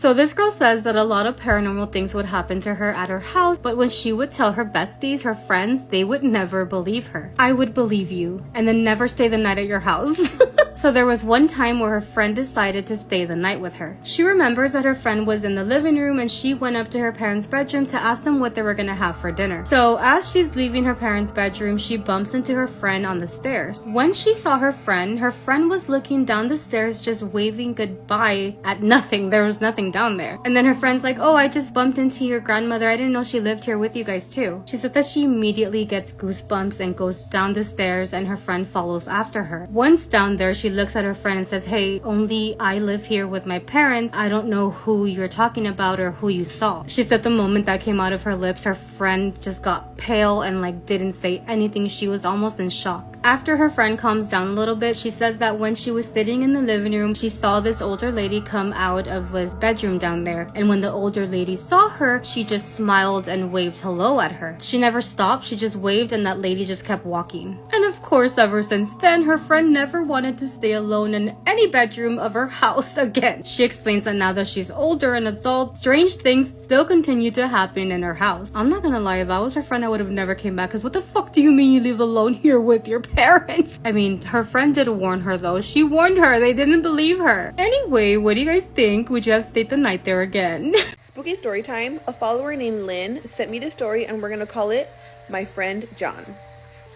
So this girl says that a lot of paranormal things would happen to her at her house, but when she would tell her besties, her friends, they would never believe her. I would believe you, and then never stay the night at your house. So there was one time where her friend decided to stay the night with her. She remembers that her friend was in the living room and she went up to her parents' bedroom to ask them what they were gonna have for dinner. So as she's leaving her parents' bedroom, she bumps into her friend on the stairs. When she saw her friend was looking down the stairs just waving goodbye at nothing. There was nothing down there. And then her friend's like, oh, I just bumped into your grandmother. I didn't know she lived here with you guys too. She said that she immediately gets goosebumps and goes down the stairs and her friend follows after her. Once down there, she looks at her friend and says, hey, only I live here with my parents. I don't know who you're talking about or who you saw. She said the moment that came out of her lips, her friend just got pale and like didn't say anything. She was almost in shock. After her friend calms down a little bit, she says that when she was sitting in the living room, she saw this older lady come out of his bedroom down there. And when the older lady saw her, she just smiled and waved hello at her. She never stopped, she just waved and that lady just kept walking. And of course, ever since then, her friend never wanted to stay alone in any bedroom of her house again. She explains that now that she's older and adult, strange things still continue to happen in her house. I'm not gonna lie, if I was her friend, I would have never came back, because what the fuck do you mean you live alone here with your parents? I mean, her friend did warn her though. She warned her. They didn't believe her. Anyway, what do you guys think? Would you have stayed the night there again? Spooky story time. A follower named Lynn sent me this story and we're gonna call it My Friend John.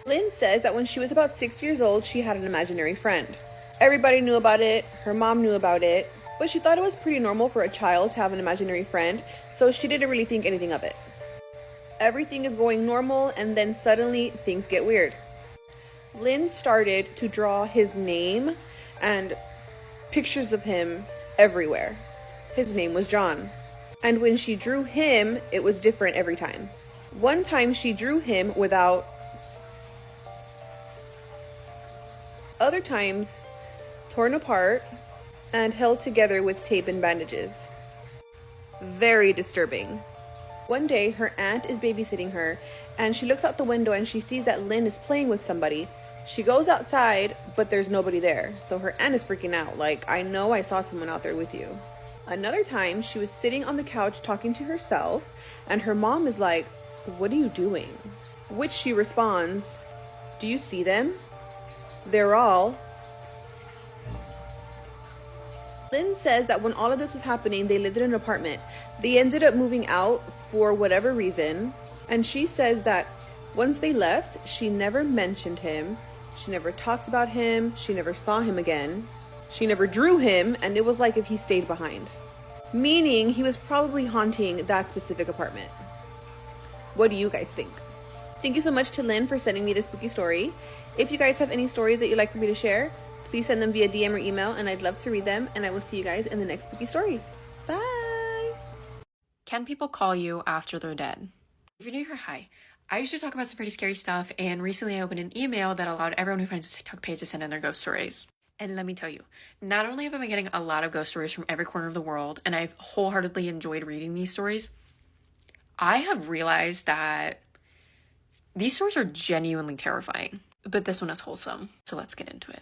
Lynn says that when she was about 6 years old, she had an imaginary friend. Everybody knew about it, her mom knew about it, but she thought it was pretty normal for a child to have an imaginary friend, so she didn't really think anything of it. Everything is going normal and then suddenly things get weird. Lynn started to draw his name and pictures of him everywhere. His name was John. And when she drew him, it was different every time. One time she drew him without. Other times, torn apart and held together with tape and bandages. Very disturbing. One day, her aunt is babysitting her, and she looks out the window and she sees that Lynn is playing with somebody. She goes outside, but there's nobody there. So her aunt is freaking out, like, I know I saw someone out there with you. Another time, she was sitting on the couch talking to herself, and her mom is like, what are you doing? Which she responds, do you see them? They're all. Lynn says that when all of this was happening, they lived in an apartment. They ended up moving out for whatever reason, and she says that once they left, she never mentioned him. She never talked about him. She never saw him again. She never drew him, and it was like if he stayed behind. Meaning he was probably haunting that specific apartment. What do you guys think? Thank you so much to Lynn for sending me this spooky story. If you guys have any stories that you'd like for me to share, please send them via DM or email, and I'd love to read them, and I will see you guys in the next spooky story. Bye! Can people call you after they're dead? If you're new here, hi. I usually talk about some pretty scary stuff, and recently I opened an email that allowed everyone who finds this TikTok page to send in their ghost stories. And let me tell you, not only have I been getting a lot of ghost stories from every corner of the world, and I've wholeheartedly enjoyed reading these stories, I have realized that these stories are genuinely terrifying. But this one is wholesome, so let's get into it.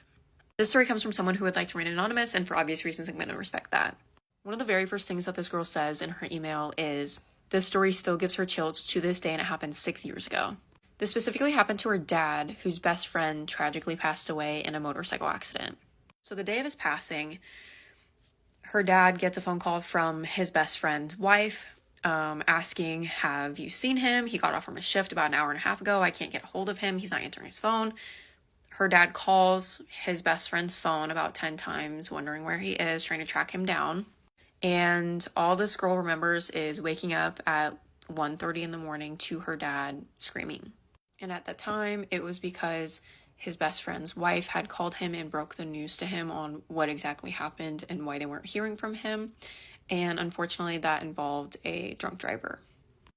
This story comes from someone who would like to remain anonymous, and for obvious reasons, I'm going to respect that. One of the very first things that this girl says in her email is, this story still gives her chills to this day, and it happened 6 years ago. This specifically happened to her dad, whose best friend tragically passed away in a motorcycle accident. So the day of his passing, her dad gets a phone call from his best friend's wife, asking, have you seen him? He got off from his shift about an hour and a half ago. I can't get a hold of him. He's not answering his phone. Her dad calls his best friend's phone about 10 times, wondering where he is, trying to track him down. And all this girl remembers is waking up at 1:30 in the morning to her dad screaming. And at that time, it was because his best friend's wife had called him and broke the news to him on what exactly happened and why they weren't hearing from him. And unfortunately, that involved a drunk driver.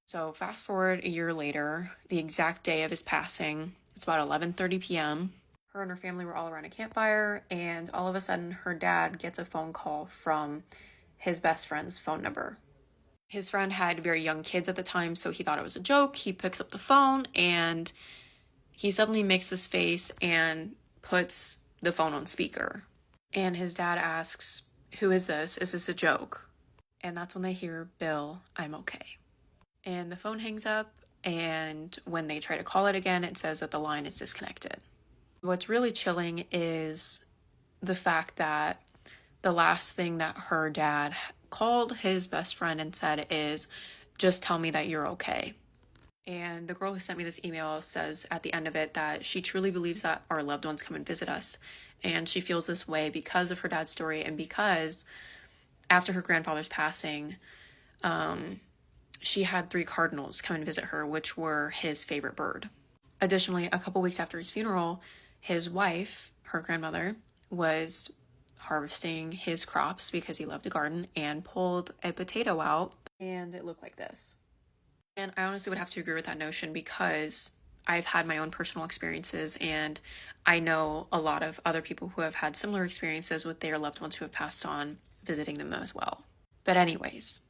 So fast forward a year later, the exact day of his passing, it's about 11:30 p.m. Her and her family were all around a campfire, and all of a sudden, her dad gets a phone call from his best friend's phone number. His friend had very young kids at the time, so he thought it was a joke. He picks up the phone, and he suddenly makes this face and puts the phone on speaker. And his dad asks, who is this? Is this a joke? And that's when they hear, "Bill, I'm okay." And the phone hangs up, and when they try to call it again, it says that the line is disconnected. What's really chilling is the fact that the last thing that her dad called his best friend and said is, "Just tell me that you're okay." And the girl who sent me this email says at the end of it that she truly believes that our loved ones come and visit us. And she feels this way because of her dad's story and because after her grandfather's passing, she had 3 cardinals come and visit her, which were his favorite bird. Additionally, a couple weeks after his funeral, his wife, her grandmother, was harvesting his crops because he loved a garden and pulled a potato out, and it looked like this. And I honestly would have to agree with that notion because I've had my own personal experiences, and I know a lot of other people who have had similar experiences with their loved ones who have passed on, visiting them as well. But anyways,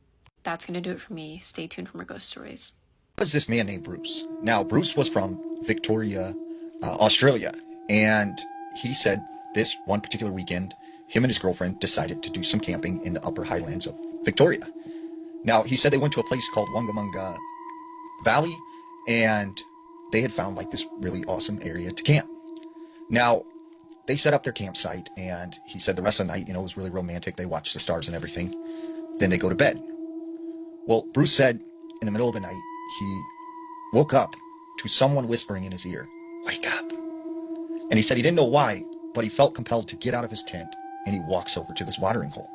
that's going to do it for me. Stay tuned for more ghost stories. Was this man named Bruce. Now, Bruce was from Victoria, Australia, and he said this one particular weekend, him and his girlfriend decided to do some camping in the upper highlands of Victoria. Now, he said they went to a place called Wangamunga Valley, and they had found like this really awesome area to camp. Now, they set up their campsite, and he said the rest of the night, it was really romantic. They watched the stars and everything. Then they go to bed. Well, Bruce said in the middle of the night, he woke up to someone whispering in his ear, "Wake up." And he said he didn't know why, but he felt compelled to get out of his tent, and he walks over to this watering hole.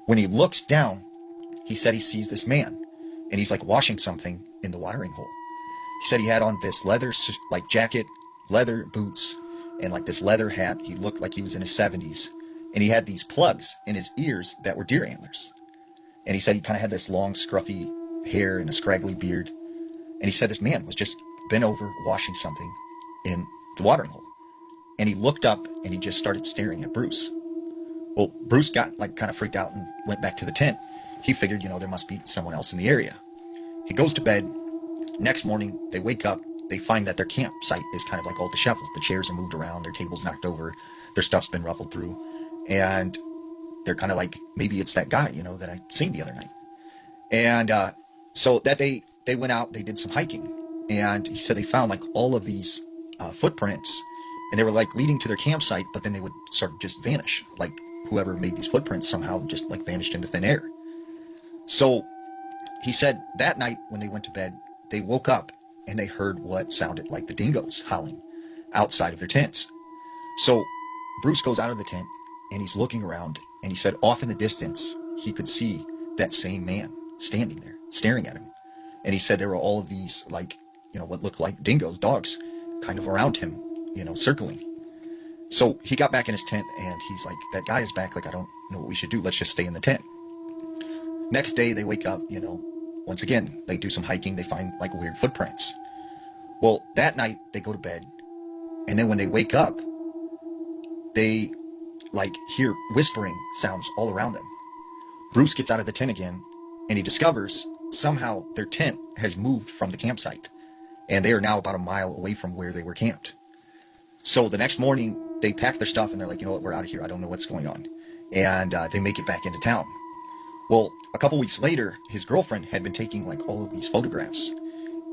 When he looks down, he said he sees this man, and he's like washing something in the watering hole. He said he had on this leather like jacket, leather boots, and like this leather hat. He looked like he was in his 70s, and he had these plugs in his ears that were deer antlers. And he said he kind of had this long, scruffy hair and a scraggly beard. And he said this man was just bent over washing something in the watering hole. And he looked up and he just started staring at Bruce. Well, Bruce got like kind of freaked out and went back to the tent. He figured, there must be someone else in the area. He goes to bed. Next morning, they wake up. They find that their campsite is kind of like all disheveled. The chairs are moved around. Their tables knocked over. Their stuff's been ruffled through. And they're kind of like, maybe it's that guy, that I seen the other night. And so that day, they went out. They did some hiking. And he said they found like all of these footprints. And they were like leading to their campsite, but then they would sort of just vanish. Like whoever made these footprints somehow just like vanished into thin air. So he said that night when they went to bed, they woke up and they heard what sounded like the dingoes howling outside of their tents. So Bruce goes out of the tent and he's looking around, and he said off in the distance, he could see that same man standing there, staring at him. And he said there were all of these, like, what looked like dingoes, dogs, kind of around him, circling. So he got back in his tent and he's like, that guy is back. Like, I don't know what we should do. Let's just stay in the tent. Next day they wake up, once again, they do some hiking. They find like weird footprints. Well, that night they go to bed. And then when they wake up, they like hear whispering sounds all around them. Bruce gets out of the tent again and he discovers somehow their tent has moved from the campsite. And they are now about a mile away from where they were camped. So the next morning, they pack their stuff and they're like, what, we're out of here. I don't know what's going on. And they make it back into town. Well, a couple weeks later, his girlfriend had been taking like all of these photographs.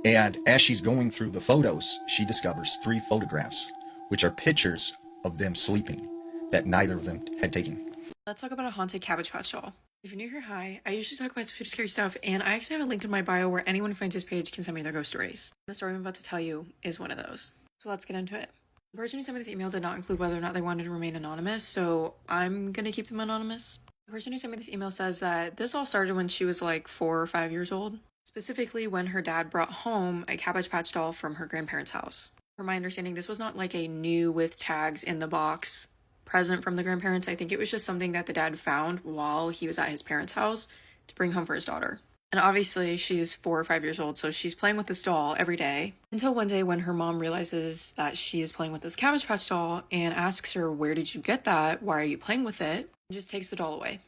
And as she's going through the photos, she discovers 3 photographs, which are pictures of them sleeping that neither of them had taken. Let's talk about a haunted Cabbage Patch doll. If you're new here, hi. I usually talk about pretty scary stuff, and I actually have a link in my bio where anyone who finds this page can send me their ghost stories. The story I'm about to tell you is one of those. So let's get into it. The person who sent me this email did not include whether or not they wanted to remain anonymous, so I'm gonna keep them anonymous. The person who sent me this email says that this all started when she was like 4 or 5 years old, specifically when her dad brought home a Cabbage Patch doll from her grandparents' house. From my understanding, this was not like a new with tags in the box present from the grandparents. I think it was just something that the dad found while he was at his parents' house to bring home for his daughter. And obviously she's 4 or 5 years old, so she's playing with this doll every day. Until one day when her mom realizes that she is playing with this Cabbage Patch doll and asks her, "Where did you get that? Why are you playing with it?" And just takes the doll away.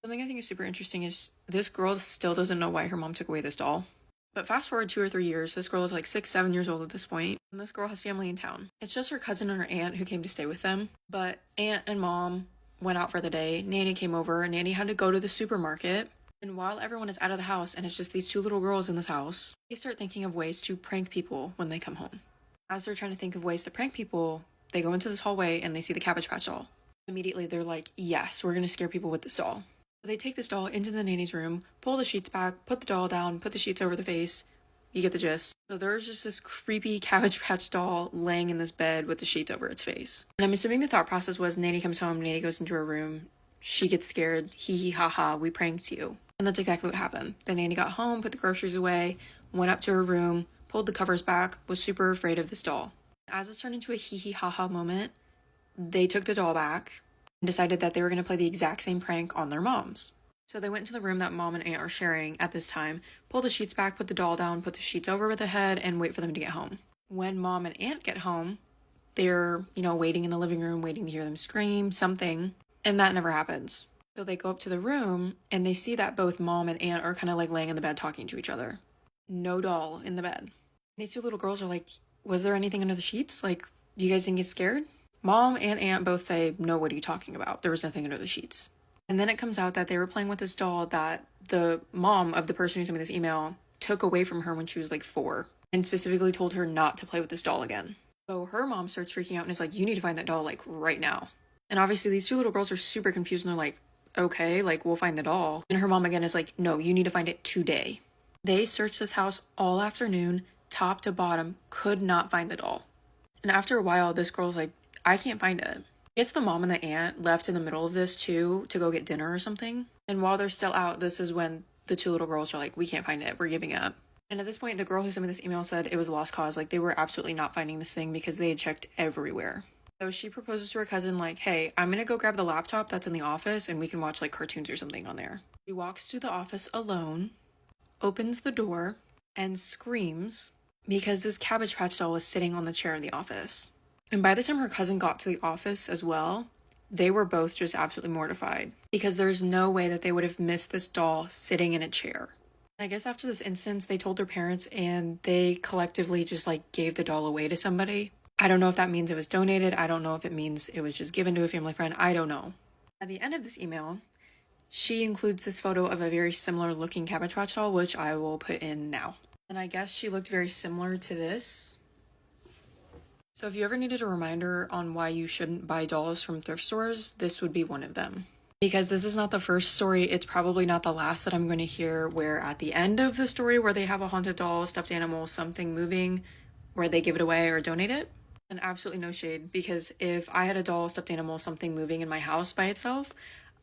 Something I think is super interesting is this girl still doesn't know why her mom took away this doll. But fast forward 2 or 3 years, this girl is like 6, 7 years old at this point, and this girl has family in town. It's just her cousin and her aunt who came to stay with them, but aunt and mom went out for the day. Nanny came over, and Nanny had to go to the supermarket And while everyone is out of the house and it's just these two little girls in this house, they start thinking of ways to prank people when they come home. As they're trying to think of ways to prank people, they go into this hallway and they see the Cabbage Patch doll. Immediately they're like, yes, we're going to scare people with this doll. So they take this doll into the nanny's room, pull the sheets back, put the doll down, put the sheets over the face. You get the gist. So there's just this creepy Cabbage Patch doll laying in this bed with the sheets over its face. And I'm assuming the thought process was Nanny comes home, Nanny goes into her room, she gets scared, hee hee ha ha, we pranked you. And that's exactly what happened. The nanny got home, put the groceries away, went up to her room, pulled the covers back, was super afraid of this doll. As it's turned into a hee hee ha ha moment, they took the doll back and decided that they were going to play the exact same prank on their moms. So they went into the room that mom and aunt are sharing at this time, pull the sheets back, put the doll down, put the sheets over the head, and wait for them to get home. When mom and aunt get home, they're, waiting in the living room, waiting to hear them scream, something, and that never happens. So they go up to the room and they see that both mom and aunt are kind of like laying in the bed talking to each other. No doll in the bed. These two little girls are like, was there anything under the sheets? Like, you guys didn't get scared? Mom and aunt both say, no, what are you talking about? There was nothing under the sheets. And then it comes out that they were playing with this doll that the mom of the person who sent me this email took away from her when she was like 4 and specifically told her not to play with this doll again. So her mom starts freaking out and is like, you need to find that doll like right now. And obviously these two little girls are super confused and they're like, okay, like we'll find the doll. And her mom again is like, no, you need to find it today. They searched this house all afternoon, top to bottom, could not find the doll. And after a while, this girl's like, I can't find it. I guess the mom and the aunt left in the middle of this too to go get dinner or something. And while they're still out, this is when the two little girls are like, we can't find it, we're giving up. And at this point, the girl who sent me this email said it was a lost cause. Like they were absolutely not finding this thing because they had checked everywhere. So she proposes to her cousin like, hey, I'm gonna go grab the laptop that's in the office and we can watch like cartoons or something on there. She walks to the office alone, opens the door, and screams because this Cabbage Patch doll was sitting on the chair in the office. And by the time her cousin got to the office as well, they were both just absolutely mortified because there's no way that they would have missed this doll sitting in a chair. I guess after this instance, they told their parents and they collectively just like gave the doll away to somebody. I don't know if that means it was donated. I don't know if it means it was just given to a family friend. I don't know. At the end of this email, she includes this photo of a very similar looking Cabbage Patch doll, which I will put in now. And I guess she looked very similar to this. So if you ever needed a reminder on why you shouldn't buy dolls from thrift stores, this would be one of them. Because this is not the first story, it's probably not the last that I'm going to hear where at the end of the story where they have a haunted doll, stuffed animal, something moving, where they give it away or donate it. And absolutely no shade, because if I had a doll, stuffed animal, something moving in my house by itself,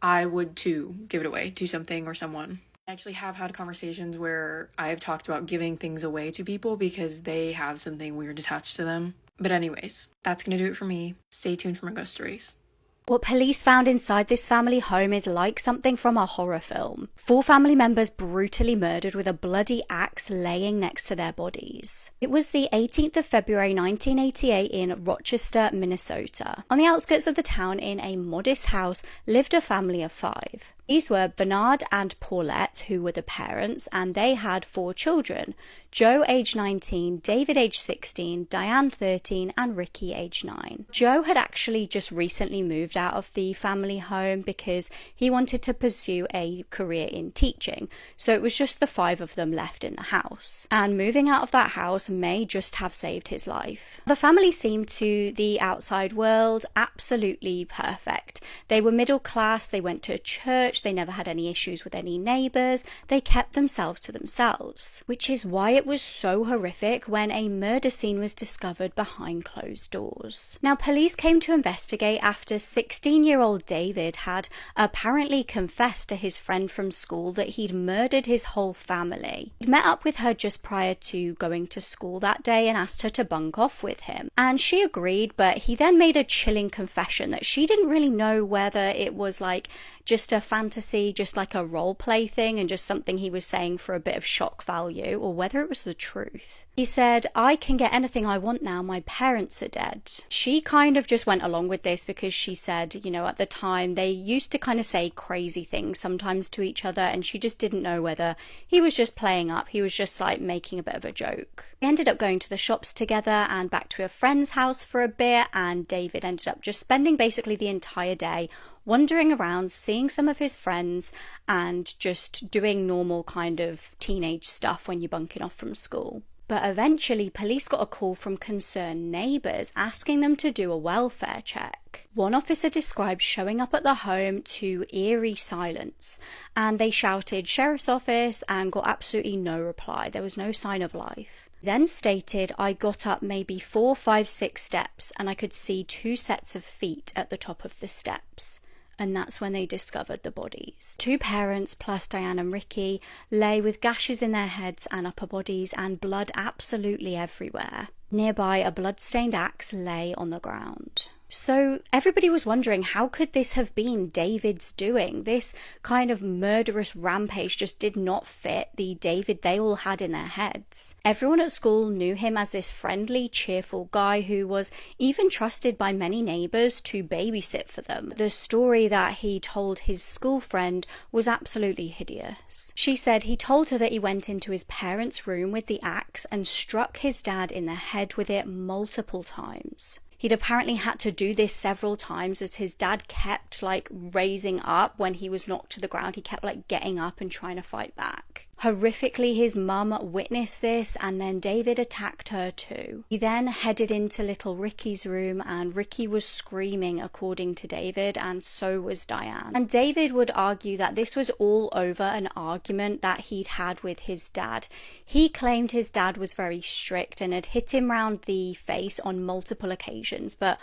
I would too give it away to something or someone. I actually have had conversations where I've talked about giving things away to people because they have something weird attached to them. But anyways, that's going to do it for me. Stay tuned for more ghost stories. What police found inside this family home is like something from a horror film. 4 family members brutally murdered with a bloody axe laying next to their bodies. It was the 18th of February 1988 in Rochester, Minnesota. On the outskirts of the town in a modest house lived a family of 5. These were Bernard and Paulette, who were the parents, and they had 4 children. Joe, age 19, David, age 16, Diane, 13, and Ricky, age 9. Joe had actually just recently moved out of the family home because he wanted to pursue a career in teaching, so it was just the 5 of them left in the house. And moving out of that house may just have saved his life. The family seemed to the outside world absolutely perfect. They were middle class, they went to church, they never had any issues with any neighbours, they kept themselves to themselves, which is why it was so horrific when a murder scene was discovered behind closed doors. Now, police came to investigate after 16-year-old David had apparently confessed to his friend from school that he'd murdered his whole family. He'd met up with her just prior to going to school that day and asked her to bunk off with him, and she agreed, but he then made a chilling confession that she didn't really know whether it was like just a fantasy, just like a role play thing and just something he was saying for a bit of shock value, or whether it was the truth. He said, I can get anything I want now, my parents are dead. She kind of just went along with this because she said, you know, at the time they used to kind of say crazy things sometimes to each other, and she just didn't know whether he was just playing up, he was just like making a bit of a joke. They ended up going to the shops together and back to a friend's house for a bit, and David ended up just spending basically the entire day wandering around, seeing some of his friends, and just doing normal kind of teenage stuff when you're bunking off from school. But eventually, police got a call from concerned neighbours asking them to do a welfare check. One officer described showing up at the home to eerie silence, and they shouted "Sheriff's Office" and got absolutely no reply. There was no sign of life. Then stated, "I got up maybe 4, 5, 6 steps and I could see 2 sets of feet at the top of the steps." And that's when they discovered the bodies. 2 parents plus Diane and Ricky lay with gashes in their heads and upper bodies and blood absolutely everywhere. Nearby, a blood-stained axe lay on the ground. So everybody was wondering, how could this have been David's doing? This kind of murderous rampage just did not fit the David they all had in their heads. Everyone at school knew him as this friendly, cheerful guy who was even trusted by many neighbours to babysit for them. The story that he told his school friend was absolutely hideous. She said he told her that he went into his parents' room with the axe and struck his dad in the head with it multiple times. He'd apparently had to do this several times as his dad kept raising up when he was knocked to the ground. He kept getting up and trying to fight back. Horrifically, his mum witnessed this and then David attacked her too. He then headed into little Ricky's room and Ricky was screaming according to David, and so was Diane. And David would argue that this was all over an argument that he'd had with his dad. He claimed his dad was very strict and had hit him round the face on multiple occasions, but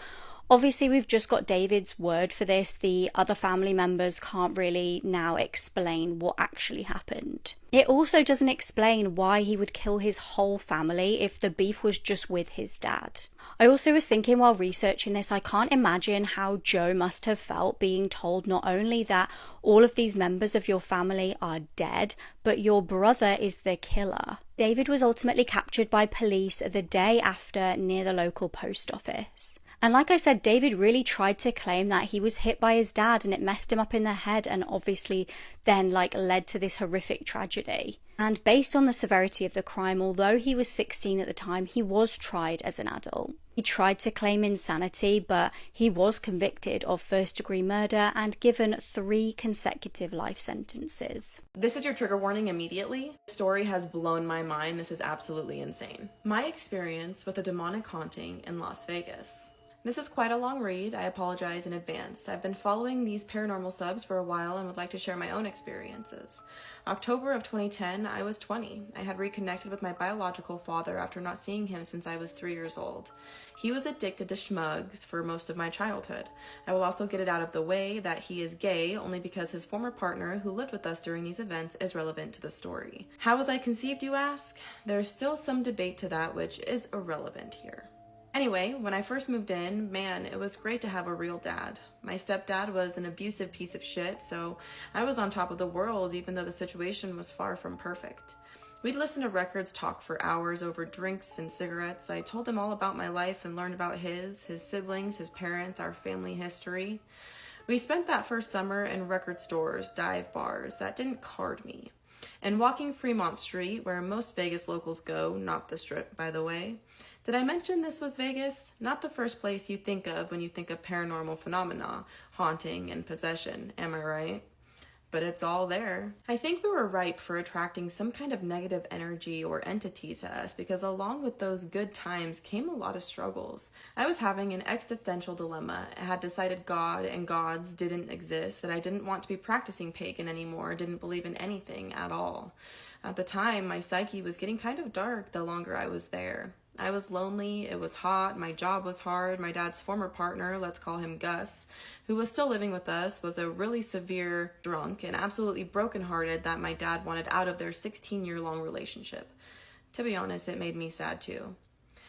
obviously we've just got David's word for this. The other family members can't really now explain what actually happened. It also doesn't explain why he would kill his whole family if the beef was just with his dad. I also was thinking while researching this, I can't imagine how Joe must have felt being told not only that all of these members of your family are dead, but your brother is the killer. David was ultimately captured by police the day after near the local post office. And like I said, David really tried to claim that he was hit by his dad and it messed him up in the head and obviously then led to this horrific tragedy. And based on the severity of the crime, although he was 16 at the time, he was tried as an adult. He tried to claim insanity, but he was convicted of first-degree murder and given 3 consecutive life sentences. This is your trigger warning immediately. The story has blown my mind. This is absolutely insane. My experience with a demonic haunting in Las Vegas. This is quite a long read. I apologize in advance. I've been following these paranormal subs for a while and would like to share my own experiences. October of 2010, I was 20. I had reconnected with my biological father after not seeing him since I was 3 years old. He was addicted to schmugs for most of my childhood. I will also get it out of the way that he is gay only because his former partner who lived with us during these events is relevant to the story. How was I conceived, you ask? There's still some debate to that, which is irrelevant here. Anyway, when I first moved in, man, it was great to have a real dad. My stepdad was an abusive piece of shit, so I was on top of the world even though the situation was far from perfect. We'd listen to records talk for hours over drinks and cigarettes. I told him all about my life and learned about his siblings, his parents, our family history. We spent that first summer in record stores, dive bars. That didn't card me. And walking Fremont Street, where most Vegas locals go, not the Strip, by the way. Did I mention this was Vegas? Not the first place you think of when you think of paranormal phenomena, haunting, and possession, am I right? But it's all there. I think we were ripe for attracting some kind of negative energy or entity to us because along with those good times came a lot of struggles. I was having an existential dilemma. I had decided God and gods didn't exist, that I didn't want to be practicing pagan anymore, didn't believe in anything at all. At the time, my psyche was getting kind of dark the longer I was there. I was lonely, it was hot, my job was hard, my dad's former partner, let's call him Gus, who was still living with us, was a really severe drunk and absolutely brokenhearted that my dad wanted out of their 16-year-long relationship. To be honest, it made me sad too.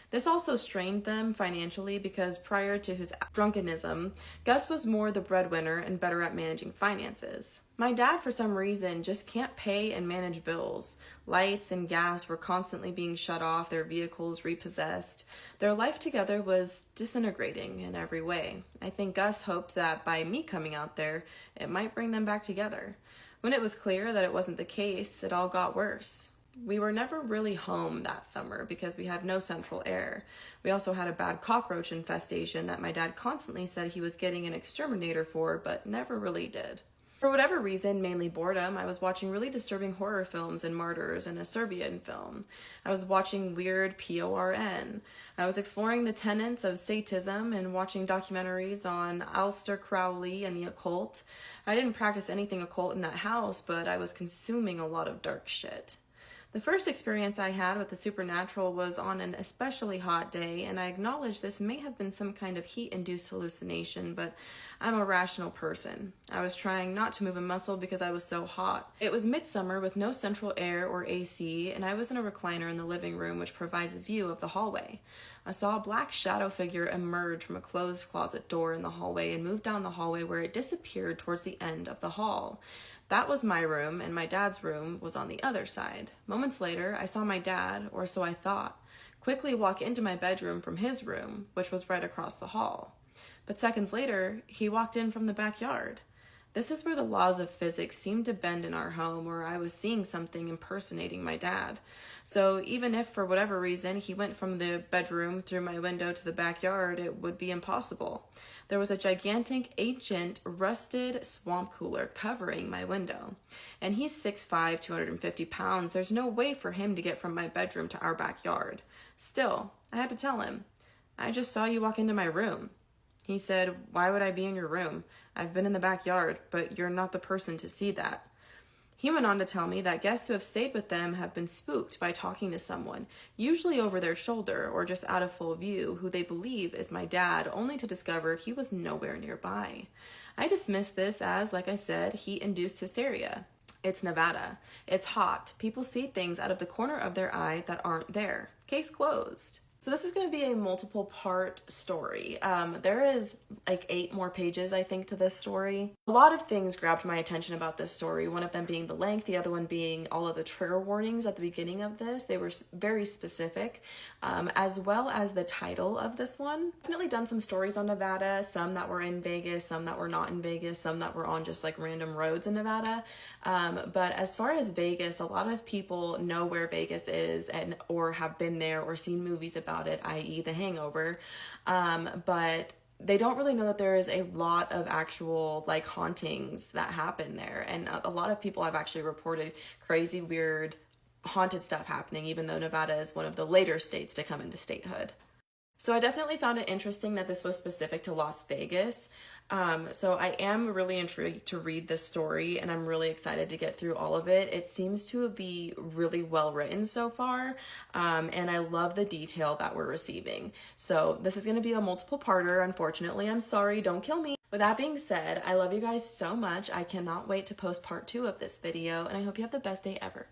This also strained them financially because prior to his drunkenism, Gus was more the breadwinner and better at managing finances. My dad, for some reason, just can't pay and manage bills. Lights and gas were constantly being shut off, their vehicles repossessed. Their life together was disintegrating in every way. I think Gus hoped that by me coming out there, it might bring them back together. When it was clear that it wasn't the case, it all got worse. We were never really home that summer because we had no central air. We also had a bad cockroach infestation that my dad constantly said he was getting an exterminator for, but never really did. For whatever reason, mainly boredom, I was watching really disturbing horror films and Martyrs and a Serbian film. I was watching weird PORN. I was exploring the tenets of Satanism and watching documentaries on Aleister Crowley and the occult. I didn't practice anything occult in that house, but I was consuming a lot of dark shit. The first experience I had with the supernatural was on an especially hot day, and I acknowledge this may have been some kind of heat-induced hallucination, but I'm a rational person. I was trying not to move a muscle because I was so hot. It was midsummer with no central air or AC, and I was in a recliner in the living room, which provides a view of the hallway. I saw a black shadow figure emerge from a closed closet door in the hallway and move down the hallway where it disappeared towards the end of the hall. That was my room, and my dad's room was on the other side. Moments later, I saw my dad, or so I thought, quickly walk into my bedroom from his room, which was right across the hall. But seconds later, he walked in from the backyard. This is where the laws of physics seemed to bend in our home, where I was seeing something impersonating my dad. So even if for whatever reason he went from the bedroom through my window to the backyard, it would be impossible. There was a gigantic, ancient, rusted swamp cooler covering my window. And he's 6'5", 250 pounds. There's no way for him to get from my bedroom to our backyard. Still, I had to tell him, I just saw you walk into my room. He said, why would I be in your room? I've been in the backyard, but you're not the person to see that. He went on to tell me that guests who have stayed with them have been spooked by talking to someone, usually over their shoulder or just out of full view, who they believe is my dad, only to discover he was nowhere nearby. I dismissed this as, like I said, heat-induced hysteria. It's Nevada. It's hot. People see things out of the corner of their eye that aren't there. Case closed. So this is going to be a multiple part story. There is like 8 more pages, I think, to this story. A lot of things grabbed my attention about this story, one of them being the length, the other one being all of the trigger warnings at the beginning of this. They were very specific, as well as the title of this one. Definitely done some stories on Nevada, some that were in Vegas, some that were not in Vegas, some that were on just like random roads in Nevada. But as far as Vegas, a lot of people know where Vegas is and or have been there or seen movies about it, i.e. The Hangover, but they don't really know that there is a lot of actual like hauntings that happen there, and a lot of people have actually reported crazy, weird, haunted stuff happening, even though Nevada is one of the later states to come into statehood. So I definitely found it interesting that this was specific to Las Vegas. So I am really intrigued to read this story, and I'm really excited to get through all of it. It seems to be really well written so far, and I love the detail that we're receiving. So this is going to be a multiple parter, unfortunately. I'm sorry, don't kill me. With that being said, I love you guys so much. I cannot wait to post part 2 of this video, and I hope you have the best day ever.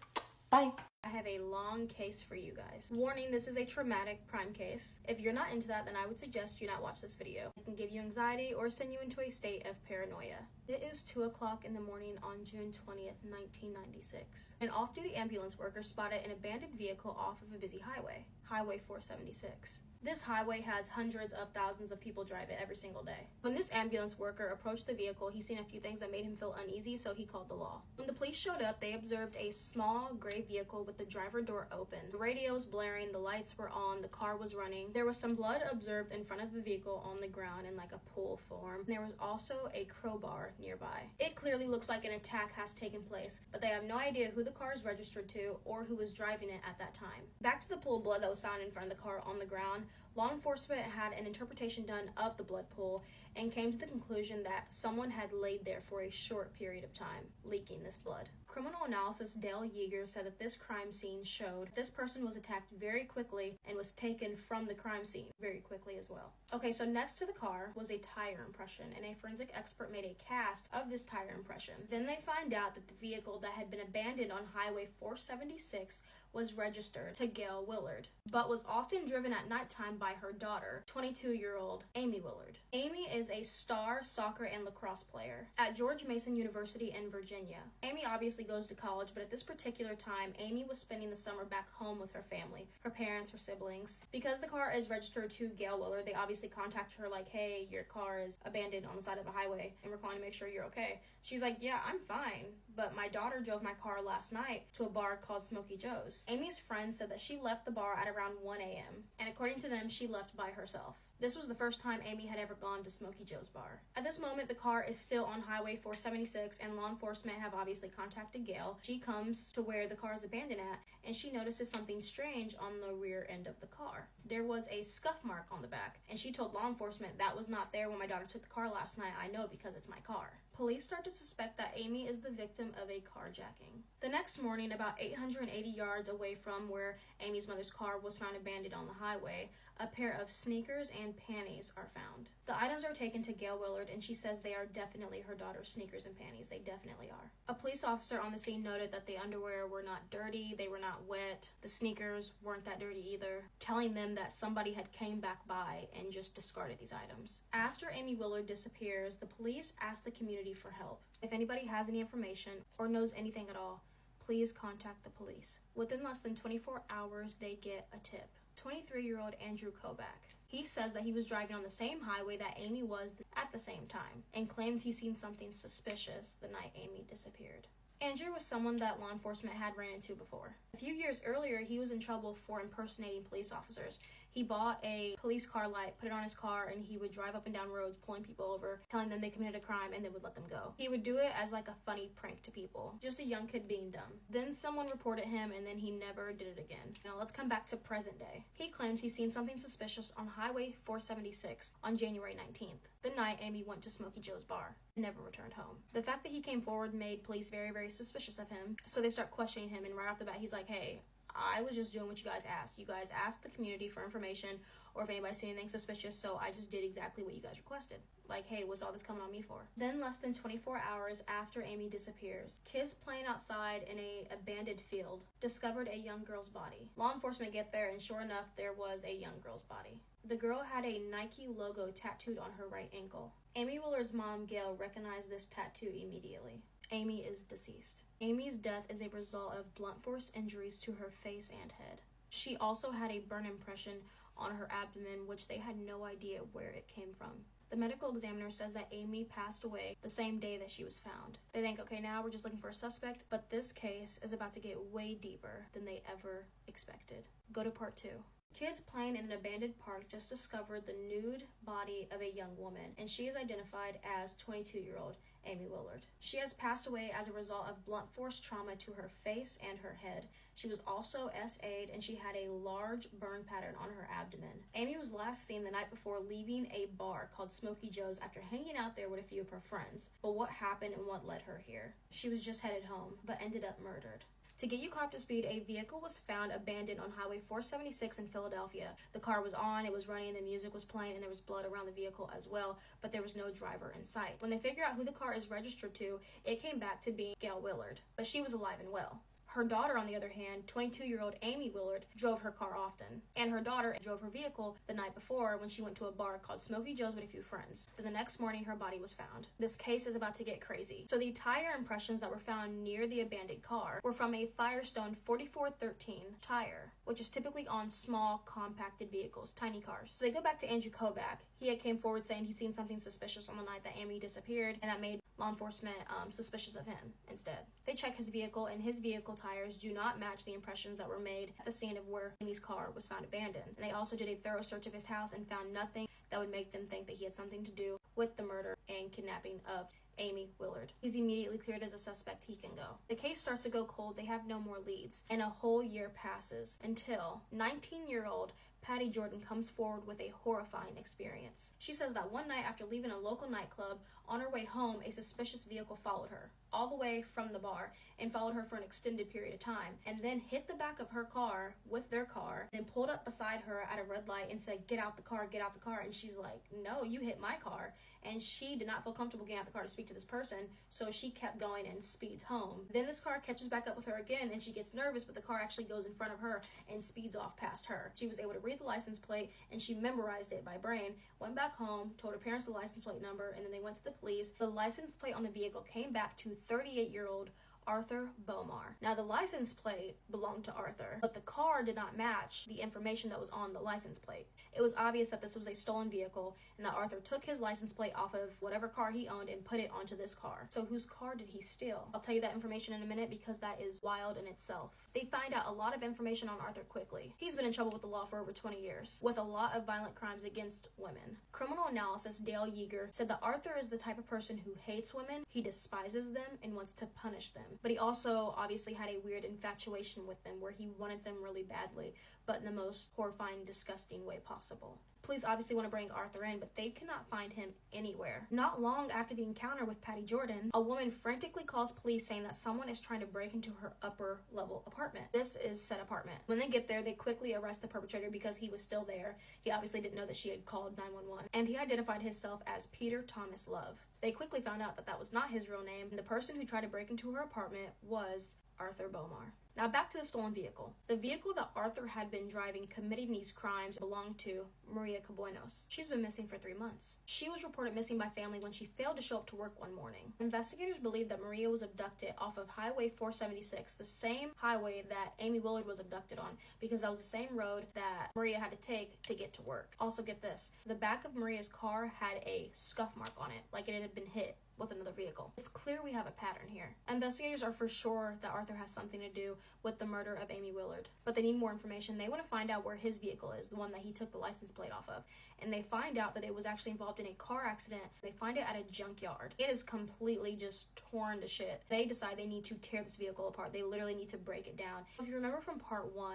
Bye. I have a long case for you guys. Warning, this is a traumatic crime case. If you're not into that, then I would suggest you not watch this video. It can give you anxiety or send you into a state of paranoia. It is 2 o'clock in the morning on June 20th, 1996. An off-duty ambulance worker spotted an abandoned vehicle off of a busy highway, Highway 476. This highway has hundreds of thousands of people drive it every single day. When this ambulance worker approached the vehicle, he seen a few things that made him feel uneasy, so he called the law. When the police showed up, they observed a small gray vehicle with the driver door open. The radio was blaring, the lights were on, the car was running. There was some blood observed in front of the vehicle on the ground in like a pool form. There was also a crowbar nearby. It clearly looks like an attack has taken place, but they have no idea who the car is registered to or who was driving it at that time. Back to the pool of blood that was found in front of the car on the ground. Law enforcement had an interpretation done of the blood pool and came to the conclusion that someone had laid there for a short period of time, leaking this blood. Criminal analysis Dale Yeager said that this crime scene showed this person was attacked very quickly and was taken from the crime scene very quickly as well. Okay, so next to the car was a tire impression, and a forensic expert made a cast of this tire impression. Then they find out that the vehicle that had been abandoned on Highway 476 was registered to Gail Willard, but was often driven at nighttime by her daughter, 22-year-old Amy Willard. Amy is a star soccer and lacrosse player at George Mason University in Virginia. Amy obviously goes to college, but at this particular time, Amy was spending the summer back home with her family, her parents, her siblings. Because the car is registered to Gail Willard, they obviously contact her like, hey, your car is abandoned on the side of a highway and we're calling to make sure you're okay. She's like, yeah, I'm fine, but my daughter drove my car last night to a bar called Smoky Joe's. Amy's friend said that she left the bar at around 1 a.m., and according to them, she left by herself. This was the first time Amy had ever gone to Smoky Joe's bar. At this moment, the car is still on Highway 476, and law enforcement have obviously contacted Gail. She comes to where the car is abandoned at, and she notices something strange on the rear end of the car. There was a scuff mark on the back, and she told law enforcement, "That was not there when my daughter took the car last night. I know because it's my car." Police start to suspect that Amy is the victim of a carjacking. The next morning, about 880 yards away from where Amy's mother's car was found abandoned on the highway, a pair of sneakers and panties are found. The items are taken to Gail Willard, and she says they are definitely her daughter's sneakers and panties. They definitely are. A police officer on the scene noted that the underwear were not dirty, they were not wet, the sneakers weren't that dirty either, telling them that somebody had came back by and just discarded these items. After Amy Willard disappears, the police ask the community for help. If anybody has any information or knows anything at all, please contact the police. Within less than 24 hours, they get a tip. 23-year-old Andrew Kobach. He says that he was driving on the same highway that Amy was at the same time, and claims he's seen something suspicious the night Amy disappeared. Andrew was someone that law enforcement had ran into before. A few years earlier, he was in trouble for impersonating police officers. He bought a police car light, put it on his car, and he would drive up and down roads pulling people over, telling them they committed a crime, and then would let them go. He would do it as like a funny prank to people. Just a young kid being dumb. Then someone reported him, and then he never did it again. Now let's come back to present day. He claims he's seen something suspicious on Highway 476 on January 19th, the night Amy went to Smoky Joe's bar and never returned home. The fact that he came forward made police very, very suspicious of him, so they start questioning him, and right off the bat he's like, "Hey, I was just doing what you guys asked. You guys asked the community for information or if anybody seen anything suspicious, so I just did exactly what you guys requested. Like, hey, what's all this coming on me for?" Then less than 24 hours after Amy disappears, kids playing outside in a abandoned field discovered a young girl's body. Law enforcement get there, and sure enough, there was a young girl's body. The girl had a Nike logo tattooed on her right ankle. Amy Willard's mom, Gail, recognized this tattoo immediately. Amy is deceased. Amy's death is a result of blunt force injuries to her face and head. She also had a burn impression on her abdomen, which they had no idea where it came from. The medical examiner says that Amy passed away the same day that she was found. They think, okay, now we're just looking for a suspect, but this case is about to get way deeper than they ever expected. Go to part 2. Kids playing in an abandoned park just discovered the nude body of a young woman, and she is identified as 22-year-old Amy Willard. She has passed away as a result of blunt force trauma to her face and her head. She was also SA'd, and she had a large burn pattern on her abdomen. Amy was last seen the night before leaving a bar called Smoky Joe's after hanging out there with a few of her friends. But what happened and what led her here? She was just headed home, but ended up murdered. To get you caught up to speed, a vehicle was found abandoned on Highway 476 in Philadelphia. The car was on, it was running, the music was playing, and there was blood around the vehicle as well, but there was no driver in sight. When they figured out who the car is registered to, it came back to being Gail Willard, but she was alive and well. Her daughter, on the other hand, 22-year-old Amy Willard, drove her car often. And her daughter drove her vehicle the night before when she went to a bar called Smoky Joe's with a few friends. Then the next morning, her body was found. This case is about to get crazy. So the tire impressions that were found near the abandoned car were from a Firestone 4413 tire, which is typically on small, compacted vehicles, tiny cars. So they go back to Andrew Kobach. He had came forward saying he'd seen something suspicious on the night that Amy disappeared, and that made law enforcement suspicious of him instead. They check his vehicle, and his vehicle tires do not match the impressions that were made at the scene of where Amy's car was found abandoned. And they also did a thorough search of his house and found nothing that would make them think that he had something to do with the murder and kidnapping of Amy Willard. He's immediately cleared as a suspect. He can go. The case starts to go cold. They have no more leads, and a whole year passes until 19-year-old Patty Jordan comes forward with a horrifying experience. She says that one night after leaving a local nightclub, on her way home, a suspicious vehicle followed her all the way from the bar and followed her for an extended period of time, and then hit the back of her car with their car, and pulled up beside her at a red light and said, "Get out the car, get out the car." And she's like, "No, you hit my car." And she did not feel comfortable getting out the car to speak to this person, so she kept going and speeds home. Then this car catches back up with her again, and she gets nervous, but the car actually goes in front of her and speeds off past her. She was able to read the license plate, and she memorized it by brain, went back home, told her parents the license plate number, and then they went to the police. The license plate on the vehicle came back to 38-year-old Arthur Bomar. Now, the license plate belonged to Arthur, but the car did not match the information that was on the license plate. It was obvious that this was a stolen vehicle and that Arthur took his license plate off of whatever car he owned and put it onto this car. So whose car did he steal? I'll tell you that information in a minute because that is wild in itself. They find out a lot of information on Arthur quickly. He's been in trouble with the law for over 20 years, with a lot of violent crimes against women. Criminal analyst Dale Yeager said that Arthur is the type of person who hates women, he despises them, and wants to punish them. But he also obviously had a weird infatuation with them where he wanted them really badly, but in the most horrifying, disgusting way possible. Police obviously want to bring Arthur in, but they cannot find him anywhere. Not long after the encounter with Patty Jordan, a woman frantically calls police saying that someone is trying to break into her upper level apartment. This is said apartment. When they get there, they quickly arrest the perpetrator because he was still there. He obviously didn't know that she had called 911, and he identified himself as Peter Thomas Love. They quickly found out that that was not his real name, and the person who tried to break into her apartment was Arthur Bomar. Now back to the stolen vehicle. The vehicle that Arthur had been driving committing these crimes belonged to Maria Cabuenos. She's been missing for 3 months. She was reported missing by family when she failed to show up to work one morning. Investigators believe that Maria was abducted off of Highway 476, the same highway that Amy Willard was abducted on, because that was the same road that Maria had to take to get to work. Also get this, the back of Maria's car had a scuff mark on it, like it had been hit with another vehicle. It's clear we have a pattern here. Investigators are for sure that Arthur has something to do with the murder of Amy Willard, but they need more information. They want to find out where his vehicle is, the one that he took the license plate off of, and they find out that it was actually involved in a car accident. They find it at a junkyard. It is completely just torn to shit. They decide they need to tear this vehicle apart. They literally need to break it down. If you remember from part 1,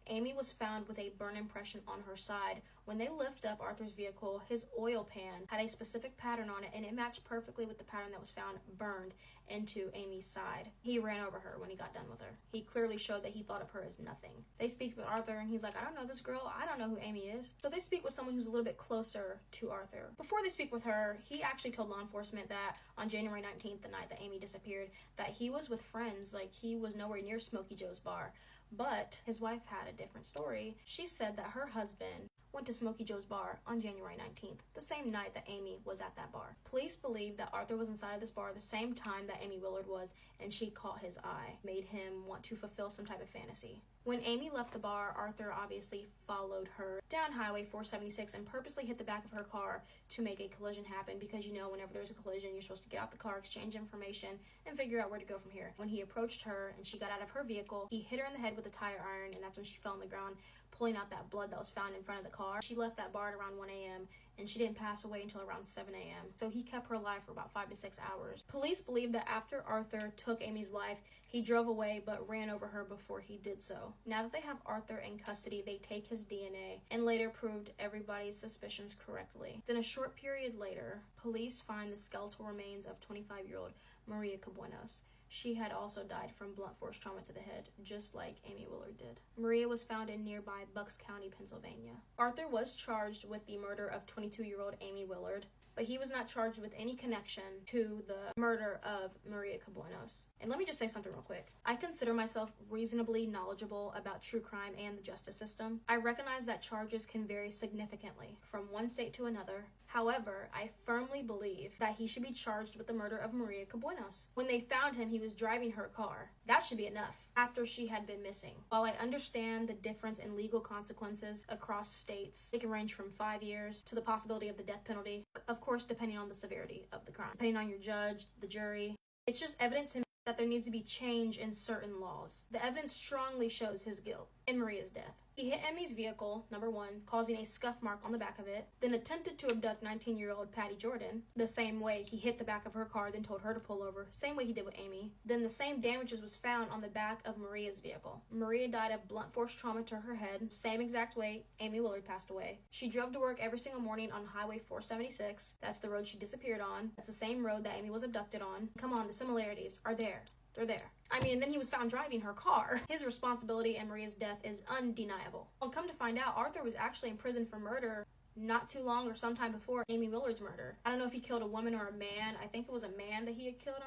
Amy was found with a burn impression on her side. When they lift up Arthur's vehicle, his oil pan had a specific pattern on it, and it matched perfectly with the pattern that was found burned into Amy's side. He ran over her when he got done with her. He clearly showed that he thought of her as nothing. They speak with Arthur, and he's like, I don't know this girl. I don't know who Amy is. So they speak with someone who's a little bit closer to Arthur. Before they speak with her, he actually told law enforcement that on January 19th, the night that Amy disappeared, that he was with friends, like he was nowhere near Smokey Joe's bar. But his wife had a different story. She said that her husband went to Smokey Joe's bar on January 19th, the same night that Amy was at that bar. Police believe that Arthur was inside of this bar the same time that Amy Willard was, and she caught his eye, made him want to fulfill some type of fantasy. When Amy left the bar, Arthur obviously followed her down Highway 476 and purposely hit the back of her car to make a collision happen, because you know whenever there's a collision, you're supposed to get out the car, exchange information, and figure out where to go from here. When he approached her and she got out of her vehicle, he hit her in the head with a tire iron, and that's when she fell on the ground, pulling out that blood that was found in front of the car. She left that bar at around 1 a.m. and she didn't pass away until around 7 a.m. So he kept her alive for about 5 to 6 hours. Police believe that after Arthur took Amy's life, he drove away but ran over her before he did so. Now that they have Arthur in custody, they take his DNA and later proved everybody's suspicions correctly. Then a short period later, police find the skeletal remains of 25-year-old Maria Cabuenos. She had also died from blunt force trauma to the head, just like Amy Willard did. Maria was found in nearby Bucks County, Pennsylvania. Arthur was charged with the murder of 22-year-old Amy Willard, but he was not charged with any connection to the murder of Maria Cabuenos. And let me just say something real quick. I consider myself reasonably knowledgeable about true crime and the justice system. I recognize that charges can vary significantly from one state to another. However, I firmly believe that he should be charged with the murder of Maria Cabuenos. When they found him, he was driving her car. That should be enough after she had been missing. While I understand the difference in legal consequences across states, it can range from 5 years to the possibility of the death penalty, of course depending on the severity of the crime, depending on your judge, the jury. It's just evidence that there needs to be change in certain laws. The evidence strongly shows his guilt in Maria's death. He hit Emmy's vehicle, number 1, causing a scuff mark on the back of it, then attempted to abduct 19-year-old Patty Jordan, the same way he hit the back of her car, then told her to pull over, same way he did with Amy. Then the same damages was found on the back of Maria's vehicle. Maria died of blunt force trauma to her head, same exact way Amy Willard passed away. She drove to work every single morning on Highway 476. That's the road she disappeared on. That's the same road that Amy was abducted on. Come on, the similarities are there. They're there. I mean, and then he was found driving her car. His responsibility in Maria's death is undeniable. Well, come to find out, Arthur was actually in prison for murder not too long or sometime before Amy Willard's murder. I don't know if he killed a woman or a man. I think it was a man that he had killed,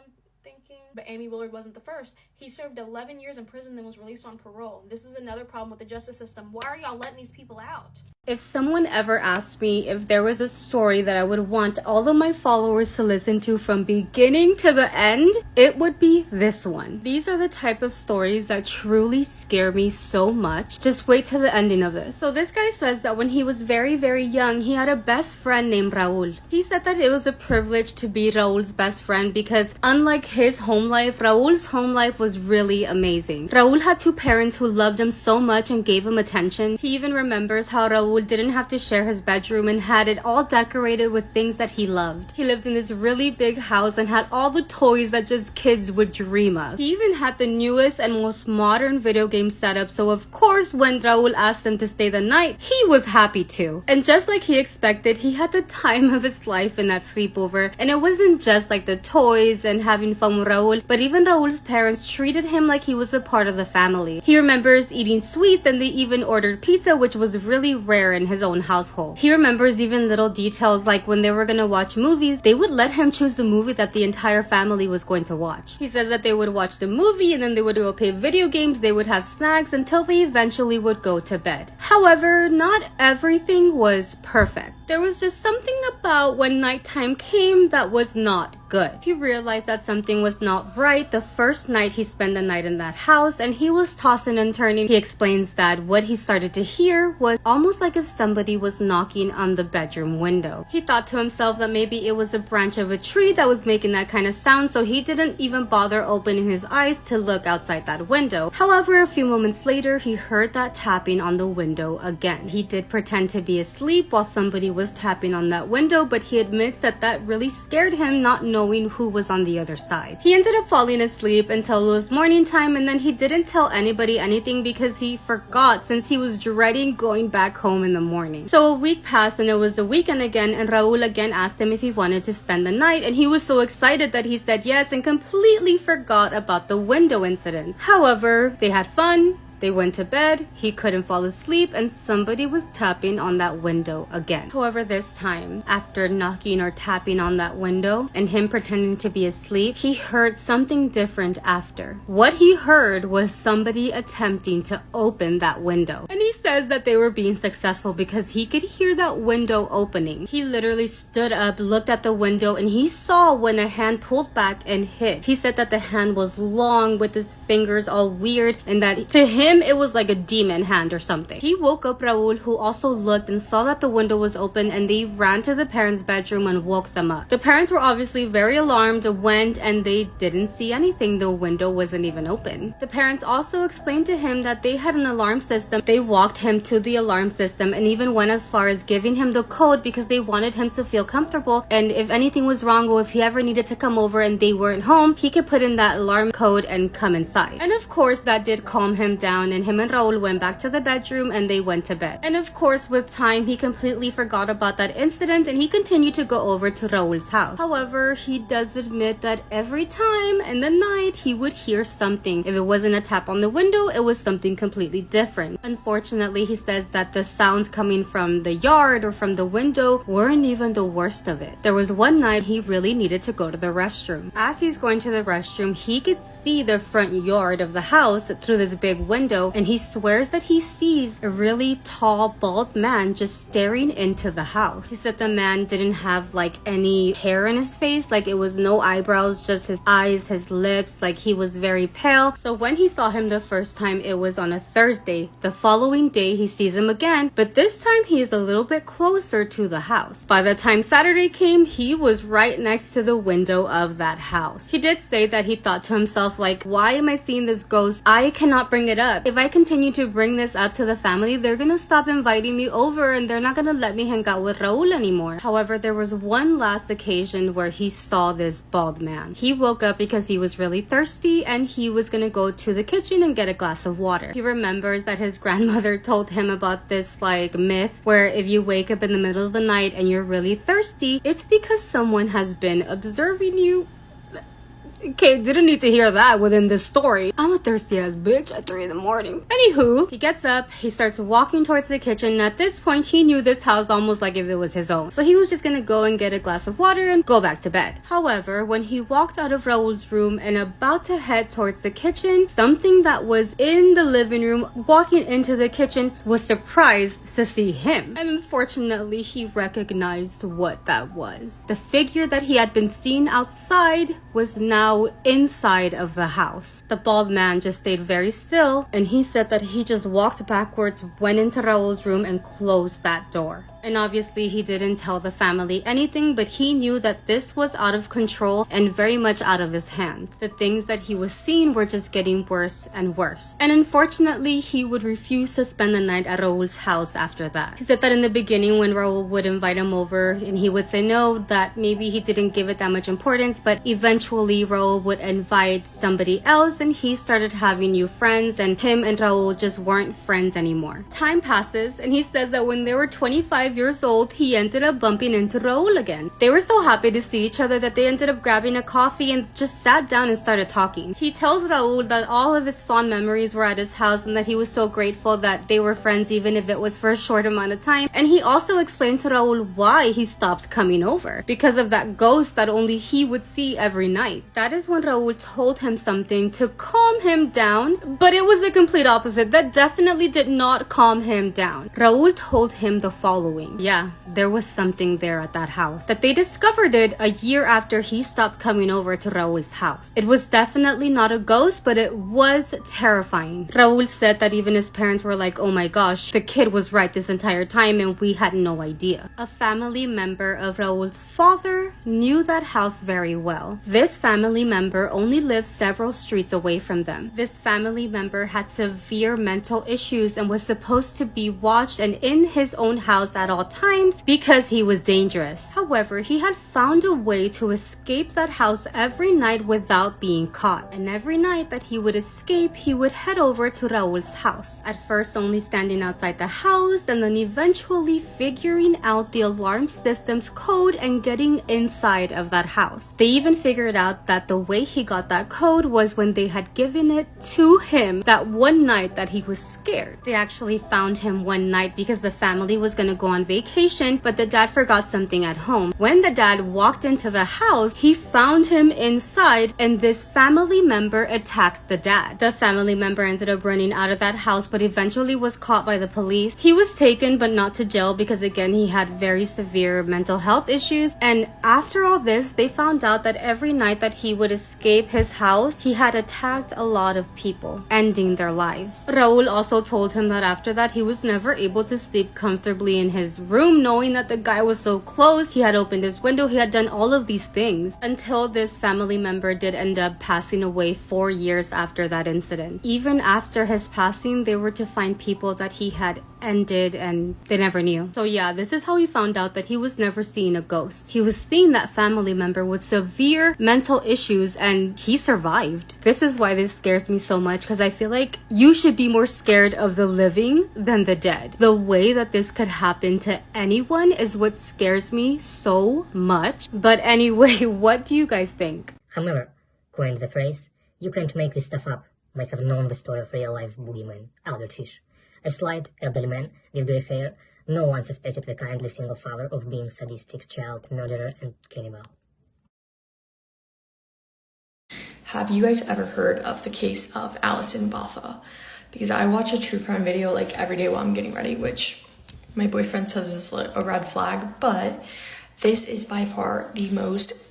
thinking. But Amy Willard wasn't the first. He served 11 years in prison and was released on parole. This is another problem with the justice system. Why are y'all letting these people out? If someone ever asked me if there was a story that I would want all of my followers to listen to from beginning to the end, it would be this one. These are the type of stories that truly scare me so much. Just wait till the ending of this. So this guy says that when he was very, very young, he had a best friend named Raul. He said that it was a privilege to be Raul's best friend because unlike his home life, Raul's home life was really amazing. Raul had two parents who loved him so much and gave him attention. He even remembers how Raul didn't have to share his bedroom and had it all decorated with things that he loved. He lived in this really big house and had all the toys that just kids would dream of. He even had the newest and most modern video game setup, so of course when Raul asked him to stay the night, he was happy to. And just like he expected, he had the time of his life in that sleepover, and it wasn't just like the toys and having fun with Raul, but even Raul's parents treated him like he was a part of the family. He remembers eating sweets and they even ordered pizza, which was really rare in his own household. He remembers even little details like when they were gonna watch movies, they would let him choose the movie that the entire family was going to watch. He says that they would watch the movie and then they would go play video games, they would have snacks until they eventually would go to bed. However, not everything was perfect. There was just something about when nighttime came that was not good. He realized that something was not right the first night he spent the night in that house, and he was tossing and turning. He explains that what he started to hear was almost like if somebody was knocking on the bedroom window. He thought to himself that maybe it was a branch of a tree that was making that kind of sound, so he didn't even bother opening his eyes to look outside that window. However, a few moments later, he heard that tapping on the window again. He did pretend to be asleep while somebody was tapping on that window, but he admits that that really scared him, not knowing who was on the other side. He ended up falling asleep until it was morning time, and then he didn't tell anybody anything because he forgot, since he was dreading going back home in the morning. So a week passed and it was the weekend again, and Raul again asked him if he wanted to spend the night, and he was so excited that he said yes and completely forgot about the window incident. However, they had fun. They went to bed, he couldn't fall asleep, and somebody was tapping on that window again. However, this time, after knocking or tapping on that window and him pretending to be asleep, he heard something different after. What he heard was somebody attempting to open that window. And he says that they were being successful because he could hear that window opening. He literally stood up, looked at the window, and he saw when a hand pulled back and hid. He said that the hand was long with his fingers all weird, and that to him, it was like a demon hand or something. He woke up Raul, who also looked and saw that the window was open, and they ran to the parents' bedroom and woke them up. The parents were obviously very alarmed, went, and they didn't see anything. The window wasn't even open. The parents also explained to him that they had an alarm system. They walked him to the alarm system and even went as far as giving him the code because they wanted him to feel comfortable, and if anything was wrong or if he ever needed to come over and they weren't home, he could put in that alarm code and come inside. And of course, that did calm him down, and him and Raul went back to the bedroom and they went to bed. And of course, with time, he completely forgot about that incident and he continued to go over to Raul's house. However, he does admit that every time in the night, he would hear something. If it wasn't a tap on the window, it was something completely different. Unfortunately, he says that the sounds coming from the yard or from the window weren't even the worst of it. There was one night he really needed to go to the restroom. As he's going to the restroom, he could see the front yard of the house through this big window, and he swears that he sees a really tall, bald man just staring into the house. He said the man didn't have like any hair in his face, like it was no eyebrows, just his eyes, his lips, like he was very pale. So when he saw him the first time, it was on a Thursday. The following day, he sees him again, but this time he is a little bit closer to the house. By the time Saturday came, he was right next to the window of that house. He did say that he thought to himself, like, why am I seeing this ghost? I cannot bring it up. If I continue to bring this up to the family, they're gonna stop inviting me over and they're not gonna let me hang out with Raul anymore. However, there was one last occasion where he saw this bald man. He woke up because he was really thirsty and he was gonna go to the kitchen and get a glass of water. He remembers that his grandmother told him about this like myth where if you wake up in the middle of the night and you're really thirsty, it's because someone has been observing you. Okay, didn't need to hear that within this story. I'm a thirsty ass bitch at 3 in the morning. Anywho, he gets up, he starts walking towards the kitchen. At this point, he knew this house almost like if it was his own. So he was just gonna go and get a glass of water and go back to bed. However, when he walked out of Raul's room and about to head towards the kitchen, something that was in the living room walking into the kitchen was surprised to see him. And unfortunately, he recognized what that was. The figure that he had been seen outside was now inside of the house. The bald man just stayed very still, and he said that he just walked backwards, went into Raul's room and closed that door. And obviously he didn't tell the family anything, but he knew that this was out of control and very much out of his hands. The things that he was seeing were just getting worse and worse. And unfortunately, he would refuse to spend the night at Raul's house after that. He said that in the beginning when Raul would invite him over and he would say no, that maybe he didn't give it that much importance, but eventually Raul would invite somebody else and he started having new friends, and him and Raul just weren't friends anymore. Time passes and he says that when they were 25 years old, he ended up bumping into Raul again. They were so happy to see each other that they ended up grabbing a coffee and just sat down and started talking. He tells Raul that all of his fond memories were at his house and that he was so grateful that they were friends even if it was for a short amount of time. And he also explained to Raul why he stopped coming over, because of that ghost that only he would see every night. That is when Raul told him something to calm him down, but it was the complete opposite. That definitely did not calm him down. Raul told him the following. Yeah, there was something there at that house. That they discovered it a year after he stopped coming over to Raul's house. It was definitely not a ghost, but it was terrifying. Raul said that even his parents were like, oh my gosh, the kid was right this entire time and we had no idea. A family member of Raul's father knew that house very well. This family member only lived several streets away from them. This family member had severe mental issues and was supposed to be watched and in his own house at all times because he was dangerous. However, he had found a way to escape that house every night without being caught. And every night that he would escape, he would head over to Raul's house. At first only standing outside the house and then eventually figuring out the alarm system's code and getting inside of that house. They even figured out that the way he got that code was when they had given it to him that one night that he was scared. They actually found him one night because the family was gonna go on vacation, but the dad forgot something at home. When the dad walked into the house, he found him inside and this family member attacked the dad. The family member ended up running out of that house, but eventually was caught by the police. He was taken, but not to jail because again, he had very severe mental health issues. And after all this, they found out that every night that he would escape his house, he had attacked a lot of people, ending their lives. Raul also told him that after that, he was never able to sleep comfortably in his room, knowing that the guy was so close. He had opened his window, he had done all of these things until this family member did end up passing away 4 years after that incident. Even after his passing, they were to find people that he had ended and they never knew. So yeah, this is how he found out that he was never seeing a ghost. He was seeing that family member with severe mental issues and he survived. This is why this scares me so much, because I feel like you should be more scared of the living than the dead. The way that this could happen to anyone is what scares me so much. But anyway, what do you guys think? However, coined the phrase, "You can't make this stuff up," might have known the story of real-life boogeyman, Albert Fish. A slight, elderly man with grey hair, no one suspected the kindly single father of being sadistic child murderer and cannibal. Have you guys ever heard of the case of Allison Botha? Because I watch a true crime video like every day while I'm getting ready, which my boyfriend says is like a red flag, but this is by far the most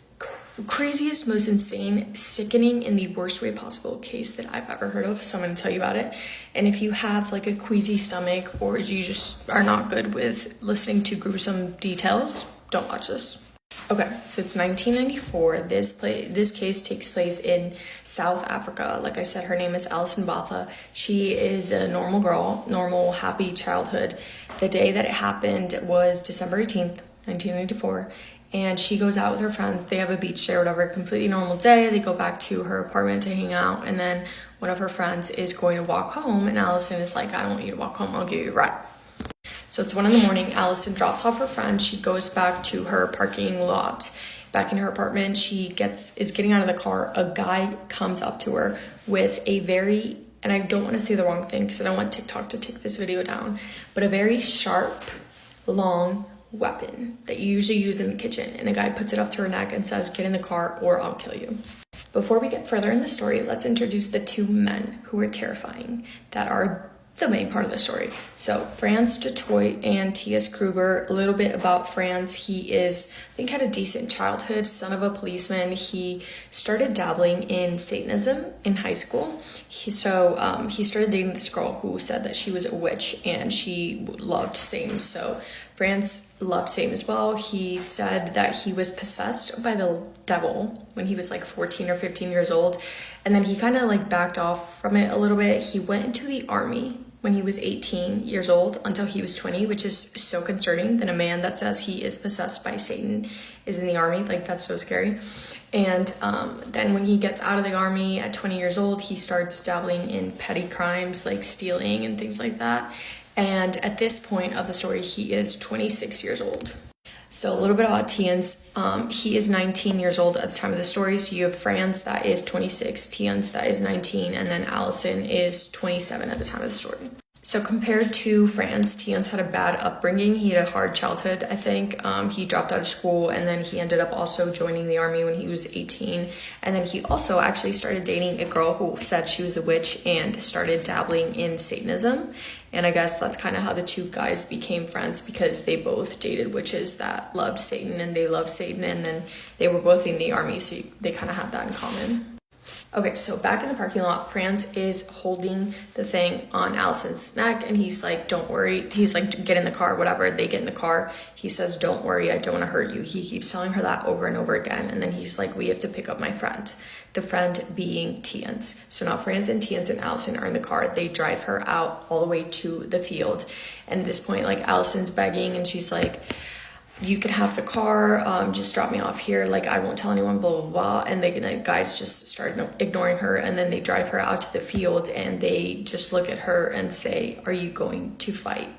craziest, most insane, sickening, in the worst way possible case that I've ever heard of. So I'm going to tell you about it. And if you have like a queasy stomach or you just are not good with listening to gruesome details, don't watch this. Okay, so it's 1994. This case takes place in South Africa. Like I said, her name is Allison Botha. She is a normal girl, normal, happy childhood. The day that it happened was December 18th, 1994. And she goes out with her friends. They have a beach day or whatever, completely normal day. They go back to her apartment to hang out. And then one of her friends is going to walk home. And Allison is like, I don't want you to walk home. I'll give you a ride. So it's 1 a.m. Allison drops off her friend. She goes back to her parking lot. back in her apartment. She is getting out of the car. A guy comes up to her with a very, and I don't want to say the wrong thing because I don't want TikTok to take this video down, but a very sharp, long weapon that you usually use in the kitchen. And a guy puts it up to her neck and says, "Get in the car or I'll kill you." Before we get further in the story, let's introduce the two men who are terrifying, that are the main part of the story. So Franz Detroit and T.S. Kruger. A little bit about Franz. He is, I think, had a decent childhood, son of a policeman. He started dabbling in Satanism in high school. He started dating this girl who said that she was a witch and she loved Satan. So Franz loved Satan as well. He said that he was possessed by the devil when he was like 14 or 15 years old. And then he kind of like backed off from it a little bit. He went into the army when he was 18 years old until he was 20, which is so concerning that a man that says he is possessed by Satan is in the army. Like, that's so scary. And then when he gets out of the army at 20 years old, he starts dabbling in petty crimes like stealing and things like that. And at this point of the story, he is 26 years old. So a little bit about Tiens. He is 19 years old at the time of the story. So you have Franz that is 26, Tiens that is 19, and then Allison is 27 at the time of the story. So compared to Franz, Tiens had a bad upbringing. He had a hard childhood, I think. He dropped out of school, and then he ended up also joining the army when he was 18. And then he also actually started dating a girl who said she was a witch and started dabbling in Satanism. And I guess that's kind of how the two guys became friends, because they both dated witches that loved Satan, and they loved Satan, and then they were both in the army, so they kind of had that in common. Okay, so back in the parking lot, Franz is holding the thing on Allison's neck, and he's like, "Don't worry." He's like, "Get in the car," whatever. They get in the car. He says, "Don't worry, I don't want to hurt you." He keeps telling her that over and over again, and then he's like, "We have to pick up my friend." The friend being Tiens. So now Franz and Tiens and Allison are in the car. They drive her out all the way to the field. And at this point, like, Allison's begging, and she's like, "You can have the car, just drop me off here, like, I won't tell anyone, blah, blah, blah." And the guys just start ignoring her, and then they drive her out to the field, and they just look at her and say, "Are you going to fight?"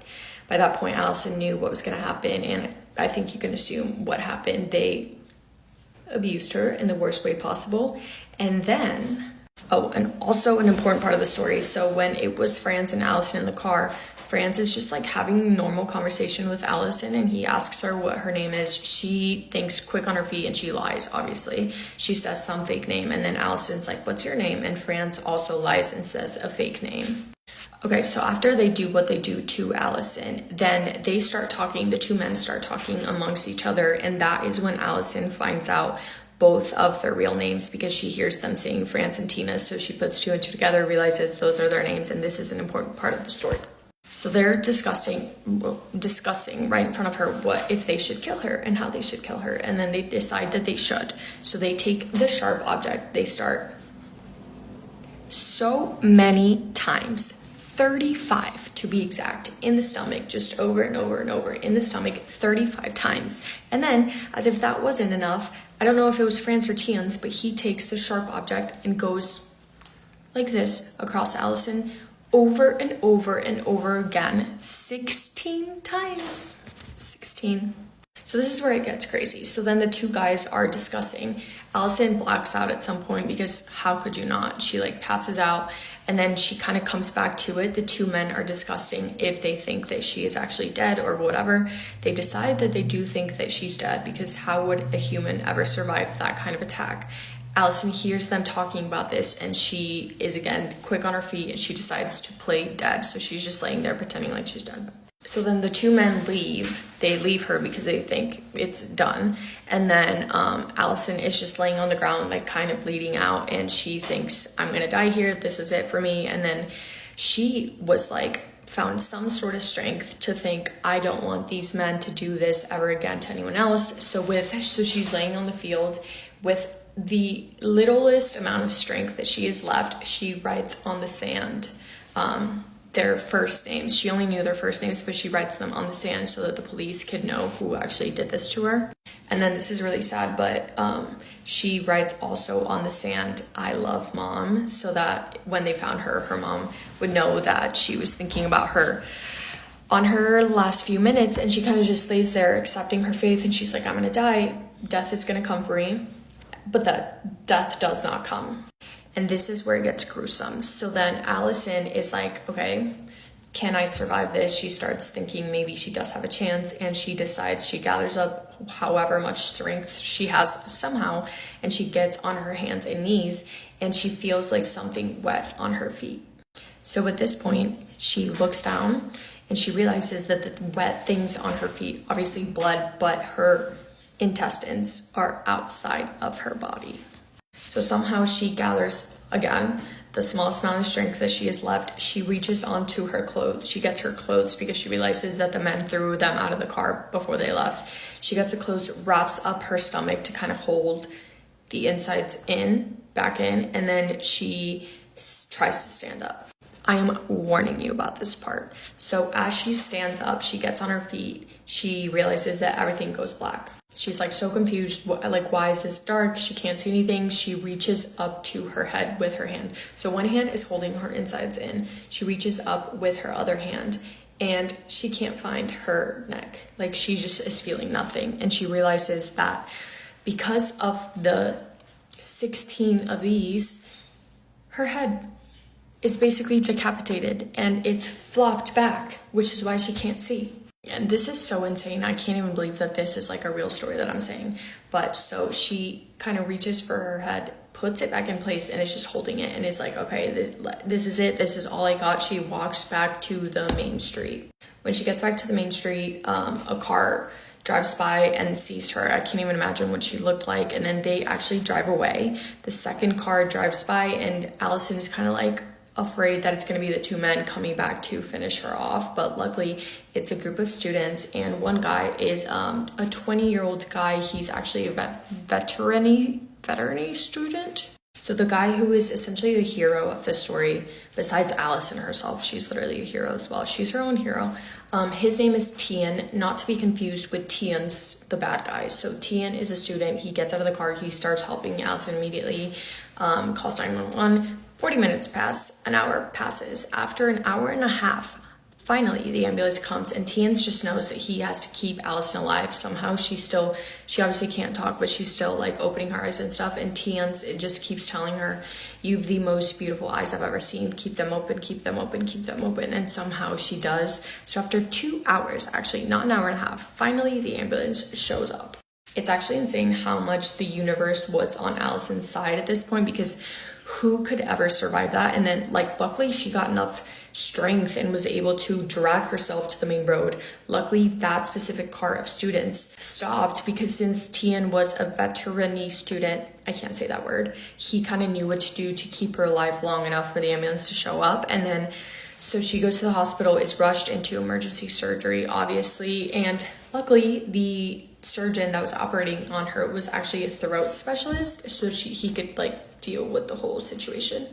By that point, Allison knew what was going to happen, and I think you can assume what happened. They abused her in the worst way possible. And then, and also an important part of the story, so when it was Franz and Allison in the car, Franz is just like having normal conversation with Allison, and he asks her what her name is. She thinks quick on her feet, and she lies, obviously. She says some fake name, and then Allison's like, "What's your name?" And Franz also lies and says a fake name. Okay, so after they do what they do to Allison, then they start talking, the two men start talking amongst each other, and that is when Allison finds out both of their real names, because she hears them saying Franz and Tina, so she puts two and two together, realizes those are their names, and this is an important part of the story. So they're discussing right in front of her what if they should kill her and how they should kill her, and then they decide that they should. So they take the sharp object, they start so many times, 35 to be exact, in the stomach, just over and over and over in the stomach 35 times. And then, as if that wasn't enough, I don't know if it was Franz or Tiens, but he takes the sharp object and goes like this across Allison over and over and over again, 16 times. 16. So this is where it gets crazy. So then the two guys are discussing. Allison blacks out at some point, because how could you not? She like passes out, and then she kind of comes back to it. The two men are discussing if they think that she is actually dead or whatever. They decide that they do think that she's dead, because how would a human ever survive that kind of attack? Allison hears them talking about this, and she is again quick on her feet, and she decides to play dead. So she's just laying there pretending like she's dead. So then the two men leave. They leave her because they think it's done. And then Allison is just laying on the ground, like kind of bleeding out, and she thinks, "I'm gonna die here, this is it for me." And then she was like, found some sort of strength to think, "I don't want these men to do this ever again to anyone else." So she's laying on the field with the littlest amount of strength that she is left. She writes on the sand their first names. She only knew their first names, but she writes them on the sand so that the police could know who actually did this to her. And then this is really sad, but she writes also on the sand, "I love mom," so that when they found her, her mom would know that she was thinking about her on her last few minutes. And she kind of just lays there accepting her faith, and she's like, "I'm gonna die." death is gonna come free, but that death does not come. And this is where it gets gruesome. So then Allison is like, okay, can I survive this? She starts thinking maybe she does have a chance, and she decides, she gathers up however much strength she has somehow, and she gets on her hands and knees, and she feels like something wet on her feet. So at this point, she looks down and she realizes that the wet things on her feet, obviously blood, but her intestines are outside of her body. So somehow she gathers, again, the smallest amount of strength that she has left. She reaches onto her clothes. She gets her clothes because she realizes that the men threw them out of the car before they left. She gets the clothes, wraps up her stomach to kind of hold the insides back in, and then she tries to stand up. I am warning you about this part. So as she stands up, she gets on her feet, she realizes that everything goes black. She's like so confused, like, why is this dark? She can't see anything. She reaches up to her head with her hand. So one hand is holding her insides in. She reaches up with her other hand and she can't find her neck. Like, she just is feeling nothing. And she realizes that because of the 16 of these, her head is basically decapitated and it's flopped back, which is why she can't see. And this is so insane. I can't even believe that this is like a real story that I'm saying. But so she kind of reaches for her head, puts it back in place, and is just holding it and is like, okay, this is it. This is all I got. She walks back to the main street. When she gets back to the main street, a car drives by and sees her. I can't even imagine what she looked like. And then they actually drive away. The second car drives by and Allison is kind of like afraid that it's going to be the two men coming back to finish her off, but luckily it's a group of students, and one guy is a 20-year-old guy. He's actually a veterinary student. So the guy who is essentially the hero of this story, besides Allison herself, she's literally a hero as well. She's her own hero. His name is Tian, not to be confused with Tian's the bad guy. So Tian is a student. He gets out of the car. He starts helping Allison immediately, calls 911. 40 minutes pass, an hour passes. After an hour and a half, finally the ambulance comes, and Tian's just knows that he has to keep Allison alive. Somehow she obviously can't talk, but she's still like opening her eyes and stuff, and Tian's just keeps telling her, you have the most beautiful eyes I've ever seen. Keep them open, keep them open, keep them open. And somehow she does. So after 2 hours, actually not an hour and a half, finally the ambulance shows up. It's actually insane how much the universe was on Allison's side at this point, because who could ever survive that? And then, like, luckily she got enough strength and was able to drag herself to the main road. Luckily, that specific car of students stopped, because since Tian was a veterinary student, I can't say that word, he kind of knew what to do to keep her alive long enough for the ambulance to show up. And then, so she goes to the hospital, is rushed into emergency surgery, obviously, and luckily the surgeon that was operating on her was actually a throat specialist, so he could like deal with the whole situation.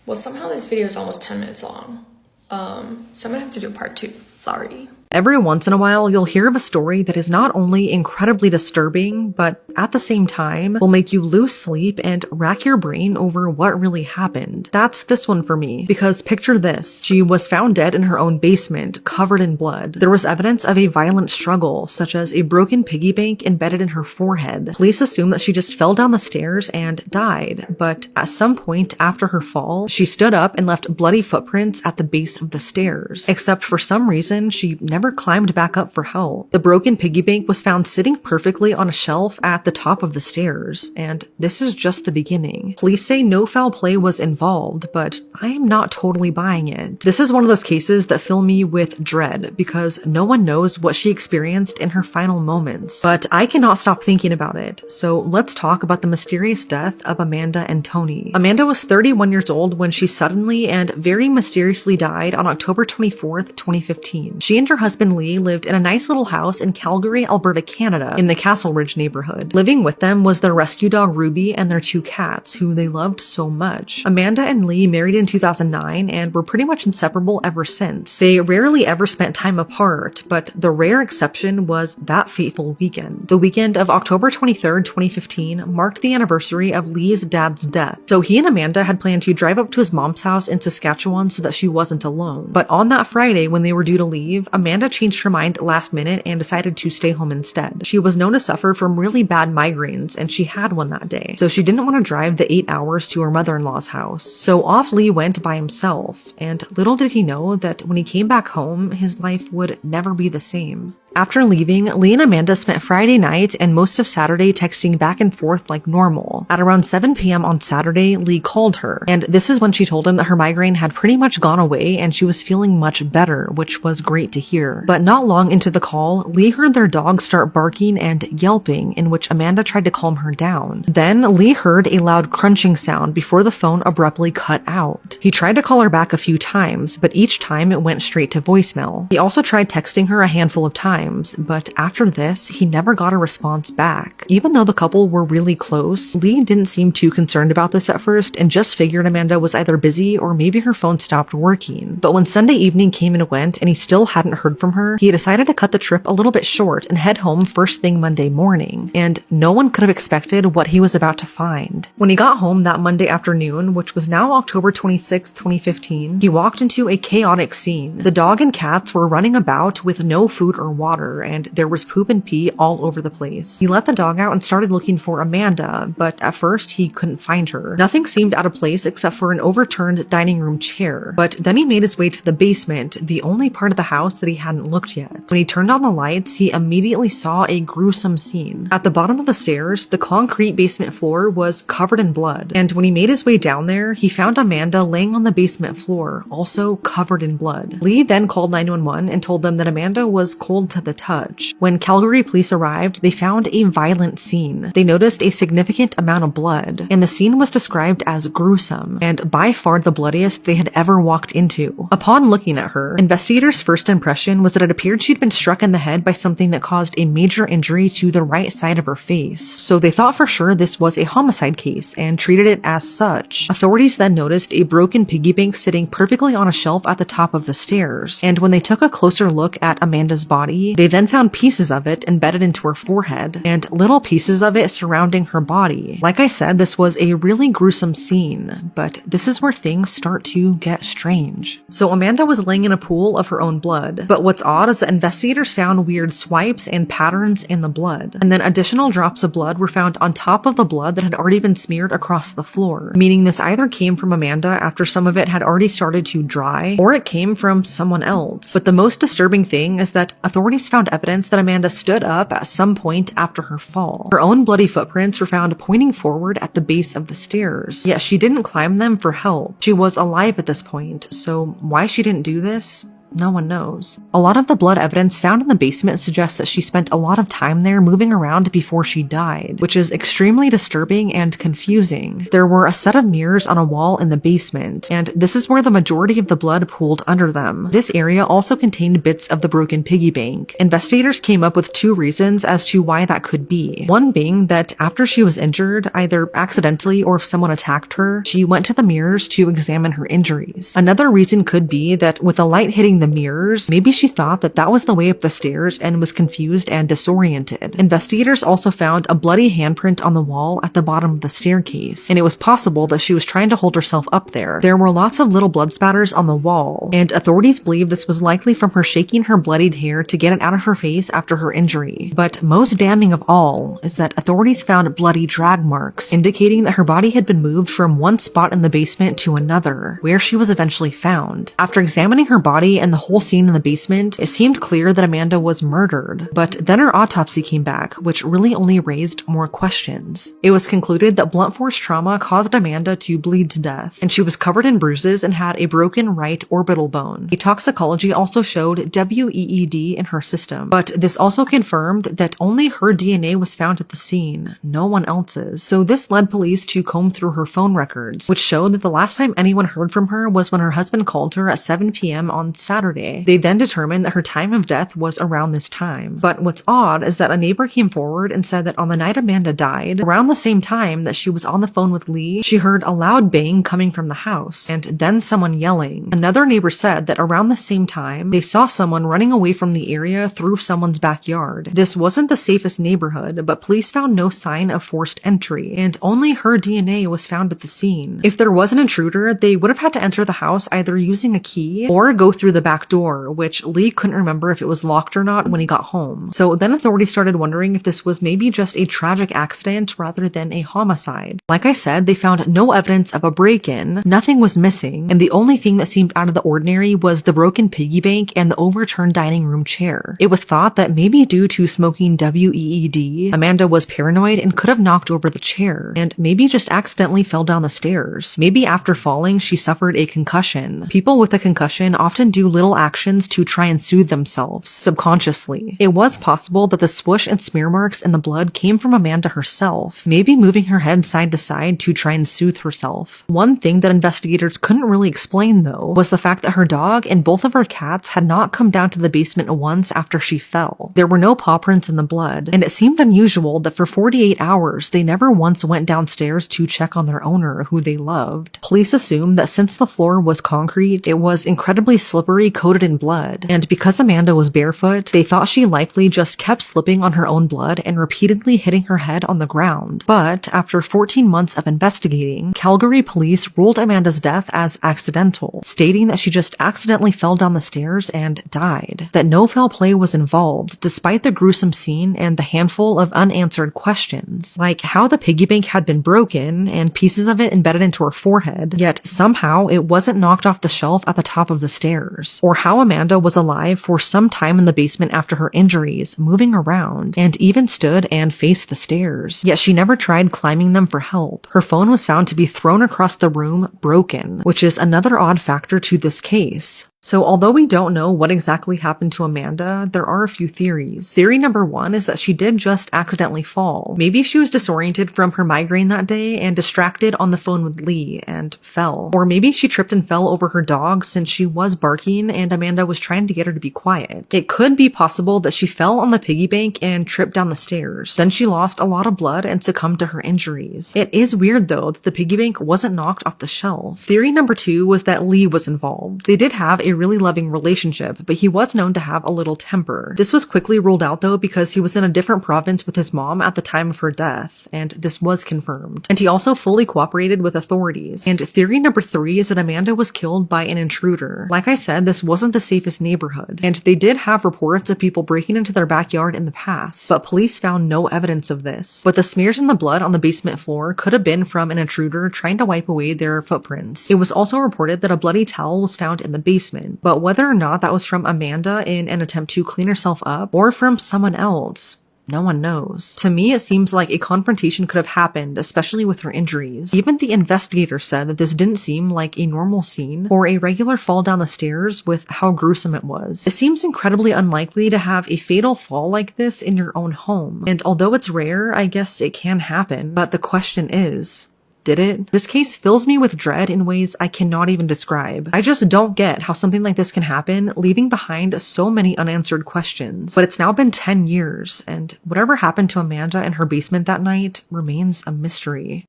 Well, somehow this video is almost 10 minutes long, so I'm gonna have to do part 2. Sorry. Every once in a while, you'll hear of a story that is not only incredibly disturbing, but at the same time will make you lose sleep and rack your brain over what really happened. That's this one for me, because picture this. She was found dead in her own basement, covered in blood. There was evidence of a violent struggle, such as a broken piggy bank embedded in her forehead. Police assume that she just fell down the stairs and died, but at some point after her fall, she stood up and left bloody footprints at the base of the stairs. Except for some reason, she never climbed back up for help. The broken piggy bank was found sitting perfectly on a shelf at the top of the stairs, and this is just the beginning. Police say no foul play was involved, but I am not totally buying it. This is one of those cases that fill me with dread, because no one knows what she experienced in her final moments, but I cannot stop thinking about it. So let's talk about the mysterious death of Amanda and Tony. Amanda was 31 years old when she suddenly and very mysteriously died on October 24th, 2015. She and her husband Lee lived in a nice little house in Calgary, Alberta, Canada, in the Castle Ridge neighborhood. Living with them was their rescue dog Ruby and their 2 cats, who they loved so much. Amanda and Lee married in 2009 and were pretty much inseparable ever since. They rarely ever spent time apart, but the rare exception was that fateful weekend. The weekend of October 23rd, 2015 marked the anniversary of Lee's dad's death, so he and Amanda had planned to drive up to his mom's house in Saskatchewan so that she wasn't alone. But on that Friday, when they were due to leave, Amanda Amanda changed her mind last minute and decided to stay home instead. She was known to suffer from really bad migraines, and she had one that day, so she didn't want to drive the 8 hours to her mother-in-law's house. So off Lee went by himself, and little did he know that when he came back home, his life would never be the same. After leaving, Lee and Amanda spent Friday night and most of Saturday texting back and forth like normal. At around 7 p.m. on Saturday, Lee called her, and this is when she told him that her migraine had pretty much gone away and she was feeling much better, which was great to hear. But not long into the call, Lee heard their dog start barking and yelping, in which Amanda tried to calm her down. Then Lee heard a loud crunching sound before the phone abruptly cut out. He tried to call her back a few times, but each time it went straight to voicemail. He also tried texting her a handful of times, but after this, he never got a response back. Even though the couple were really close, Lee didn't seem too concerned about this at first and just figured Amanda was either busy or maybe her phone stopped working. But when Sunday evening came and went and he still hadn't heard from her, he decided to cut the trip a little bit short and head home first thing Monday morning. And no one could have expected what he was about to find. When he got home that Monday afternoon, which was now October 26, 2015, he walked into a chaotic scene. The dog and cats were running about with no food or water, and there was poop and pee all over the place. He let the dog out and started looking for Amanda, but at first he couldn't find her. Nothing seemed out of place except for an overturned dining room chair, but then he made his way to the basement, the only part of the house that he hadn't looked yet. When he turned on the lights, he immediately saw a gruesome scene. At the bottom of the stairs, the concrete basement floor was covered in blood, and when he made his way down there, he found Amanda laying on the basement floor, also covered in blood. Lee then called 911 and told them that Amanda was cold to the touch. When Calgary police arrived, they found a violent scene. They noticed a significant amount of blood, and the scene was described as gruesome, and by far the bloodiest they had ever walked into. Upon looking at her, investigators' first impression was that it appeared she'd been struck in the head by something that caused a major injury to the right side of her face, so they thought for sure this was a homicide case and treated it as such. Authorities then noticed a broken piggy bank sitting perfectly on a shelf at the top of the stairs, and when they took a closer look at Amanda's body, they then found pieces of it embedded into her forehead, and little pieces of it surrounding her body. Like I said, this was a really gruesome scene, but this is where things start to get strange. So Amanda was laying in a pool of her own blood, but what's odd is that investigators found weird swipes and patterns in the blood, and then additional drops of blood were found on top of the blood that had already been smeared across the floor, meaning this either came from Amanda after some of it had already started to dry, or it came from someone else. But the most disturbing thing is that authorities found evidence that Amanda stood up at some point after her fall. Her own bloody footprints were found pointing forward at the base of the stairs, yet she didn't climb them for help. She was alive at this point, so why she didn't do this? No one knows. A lot of the blood evidence found in the basement suggests that she spent a lot of time there moving around before she died, which is extremely disturbing and confusing. There were a set of mirrors on a wall in the basement, and this is where the majority of the blood pooled under them. This area also contained bits of the broken piggy bank. Investigators came up with 2 reasons as to why that could be. One being that after she was injured, either accidentally or if someone attacked her, she went to the mirrors to examine her injuries. Another reason could be that with the light hitting the mirrors, maybe she thought that that was the way up the stairs and was confused and disoriented. Investigators also found a bloody handprint on the wall at the bottom of the staircase, and it was possible that she was trying to hold herself up there. There were lots of little blood spatters on the wall, and authorities believe this was likely from her shaking her bloodied hair to get it out of her face after her injury. But most damning of all is that authorities found bloody drag marks, indicating that her body had been moved from one spot in the basement to another, where she was eventually found. After examining her body and the whole scene in the basement, it seemed clear that Amanda was murdered, but then her autopsy came back, which really only raised more questions. It was concluded that blunt force trauma caused Amanda to bleed to death, and she was covered in bruises and had a broken right orbital bone. A toxicology also showed WEED in her system, but this also confirmed that only her DNA was found at the scene, no one else's. So this led police to comb through her phone records, which showed that the last time anyone heard from her was when her husband called her at 7 p.m. on Saturday. They then determined that her time of death was around this time. But what's odd is that a neighbor came forward and said that on the night Amanda died, around the same time that she was on the phone with Lee, she heard a loud bang coming from the house, and then someone yelling. Another neighbor said that around the same time, they saw someone running away from the area through someone's backyard. This wasn't the safest neighborhood, but police found no sign of forced entry, and only her DNA was found at the scene. If there was an intruder, they would have had to enter the house either using a key or go through the back door, which Lee couldn't remember if it was locked or not when he got home. So then authorities started wondering if this was maybe just a tragic accident rather than a homicide. Like I said, they found no evidence of a break-in, nothing was missing, and the only thing that seemed out of the ordinary was the broken piggy bank and the overturned dining room chair. It was thought that maybe due to smoking WEED, Amanda was paranoid and could have knocked over the chair, and maybe just accidentally fell down the stairs. Maybe after falling, she suffered a concussion. People with a concussion often do little actions to try and soothe themselves, subconsciously. It was possible that the swoosh and smear marks in the blood came from Amanda herself, maybe moving her head side to side to try and soothe herself. One thing that investigators couldn't really explain, though, was the fact that her dog and both of her cats had not come down to the basement once after she fell. There were no paw prints in the blood, and it seemed unusual that for 48 hours they never once went downstairs to check on their owner, who they loved. Police assumed that since the floor was concrete, it was incredibly slippery, coated in blood, and because Amanda was barefoot, they thought she likely just kept slipping on her own blood and repeatedly hitting her head on the ground. But after 14 months of investigating, Calgary police ruled Amanda's death as accidental, stating that she just accidentally fell down the stairs and died, that no foul play was involved, despite the gruesome scene and the handful of unanswered questions, like how the piggy bank had been broken and pieces of it embedded into her forehead, yet somehow it wasn't knocked off the shelf at the top of the stairs, or how Amanda was alive for some time in the basement after her injuries, moving around, and even stood and faced the stairs, yet she never tried climbing them for help. Her phone was found to be thrown across the room, broken, which is another odd factor to this case. So although we don't know what exactly happened to Amanda, there are a few theories. Theory number one is that she did just accidentally fall. Maybe she was disoriented from her migraine that day and distracted on the phone with Lee and fell. Or maybe she tripped and fell over her dog since she was barking and Amanda was trying to get her to be quiet. It could be possible that she fell on the piggy bank and tripped down the stairs. Then she lost a lot of blood and succumbed to her injuries. It is weird though that the piggy bank wasn't knocked off the shelf. Theory number two was that Lee was involved. They did have a really loving relationship, but he was known to have a little temper. This was quickly ruled out though because he was in a different province with his mom at the time of her death, and this was confirmed. And he also fully cooperated with authorities. And theory number three is that Amanda was killed by an intruder. Like I said, this wasn't the safest neighborhood, and they did have reports of people breaking into their backyard in the past, but police found no evidence of this. But the smears in the blood on the basement floor could have been from an intruder trying to wipe away their footprints. It was also reported that a bloody towel was found in the basement, but whether or not that was from Amanda in an attempt to clean herself up or from someone else, no one knows. To me, it seems like a confrontation could have happened, especially with her injuries. Even the investigator said that this didn't seem like a normal scene or a regular fall down the stairs with how gruesome it was. It seems incredibly unlikely to have a fatal fall like this in your own home. And although it's rare, I guess it can happen. But the question is, did it? This case fills me with dread in ways I cannot even describe. I just don't get how something like this can happen, leaving behind so many unanswered questions. But it's now been 10 years, and whatever happened to Amanda in her basement that night remains a mystery.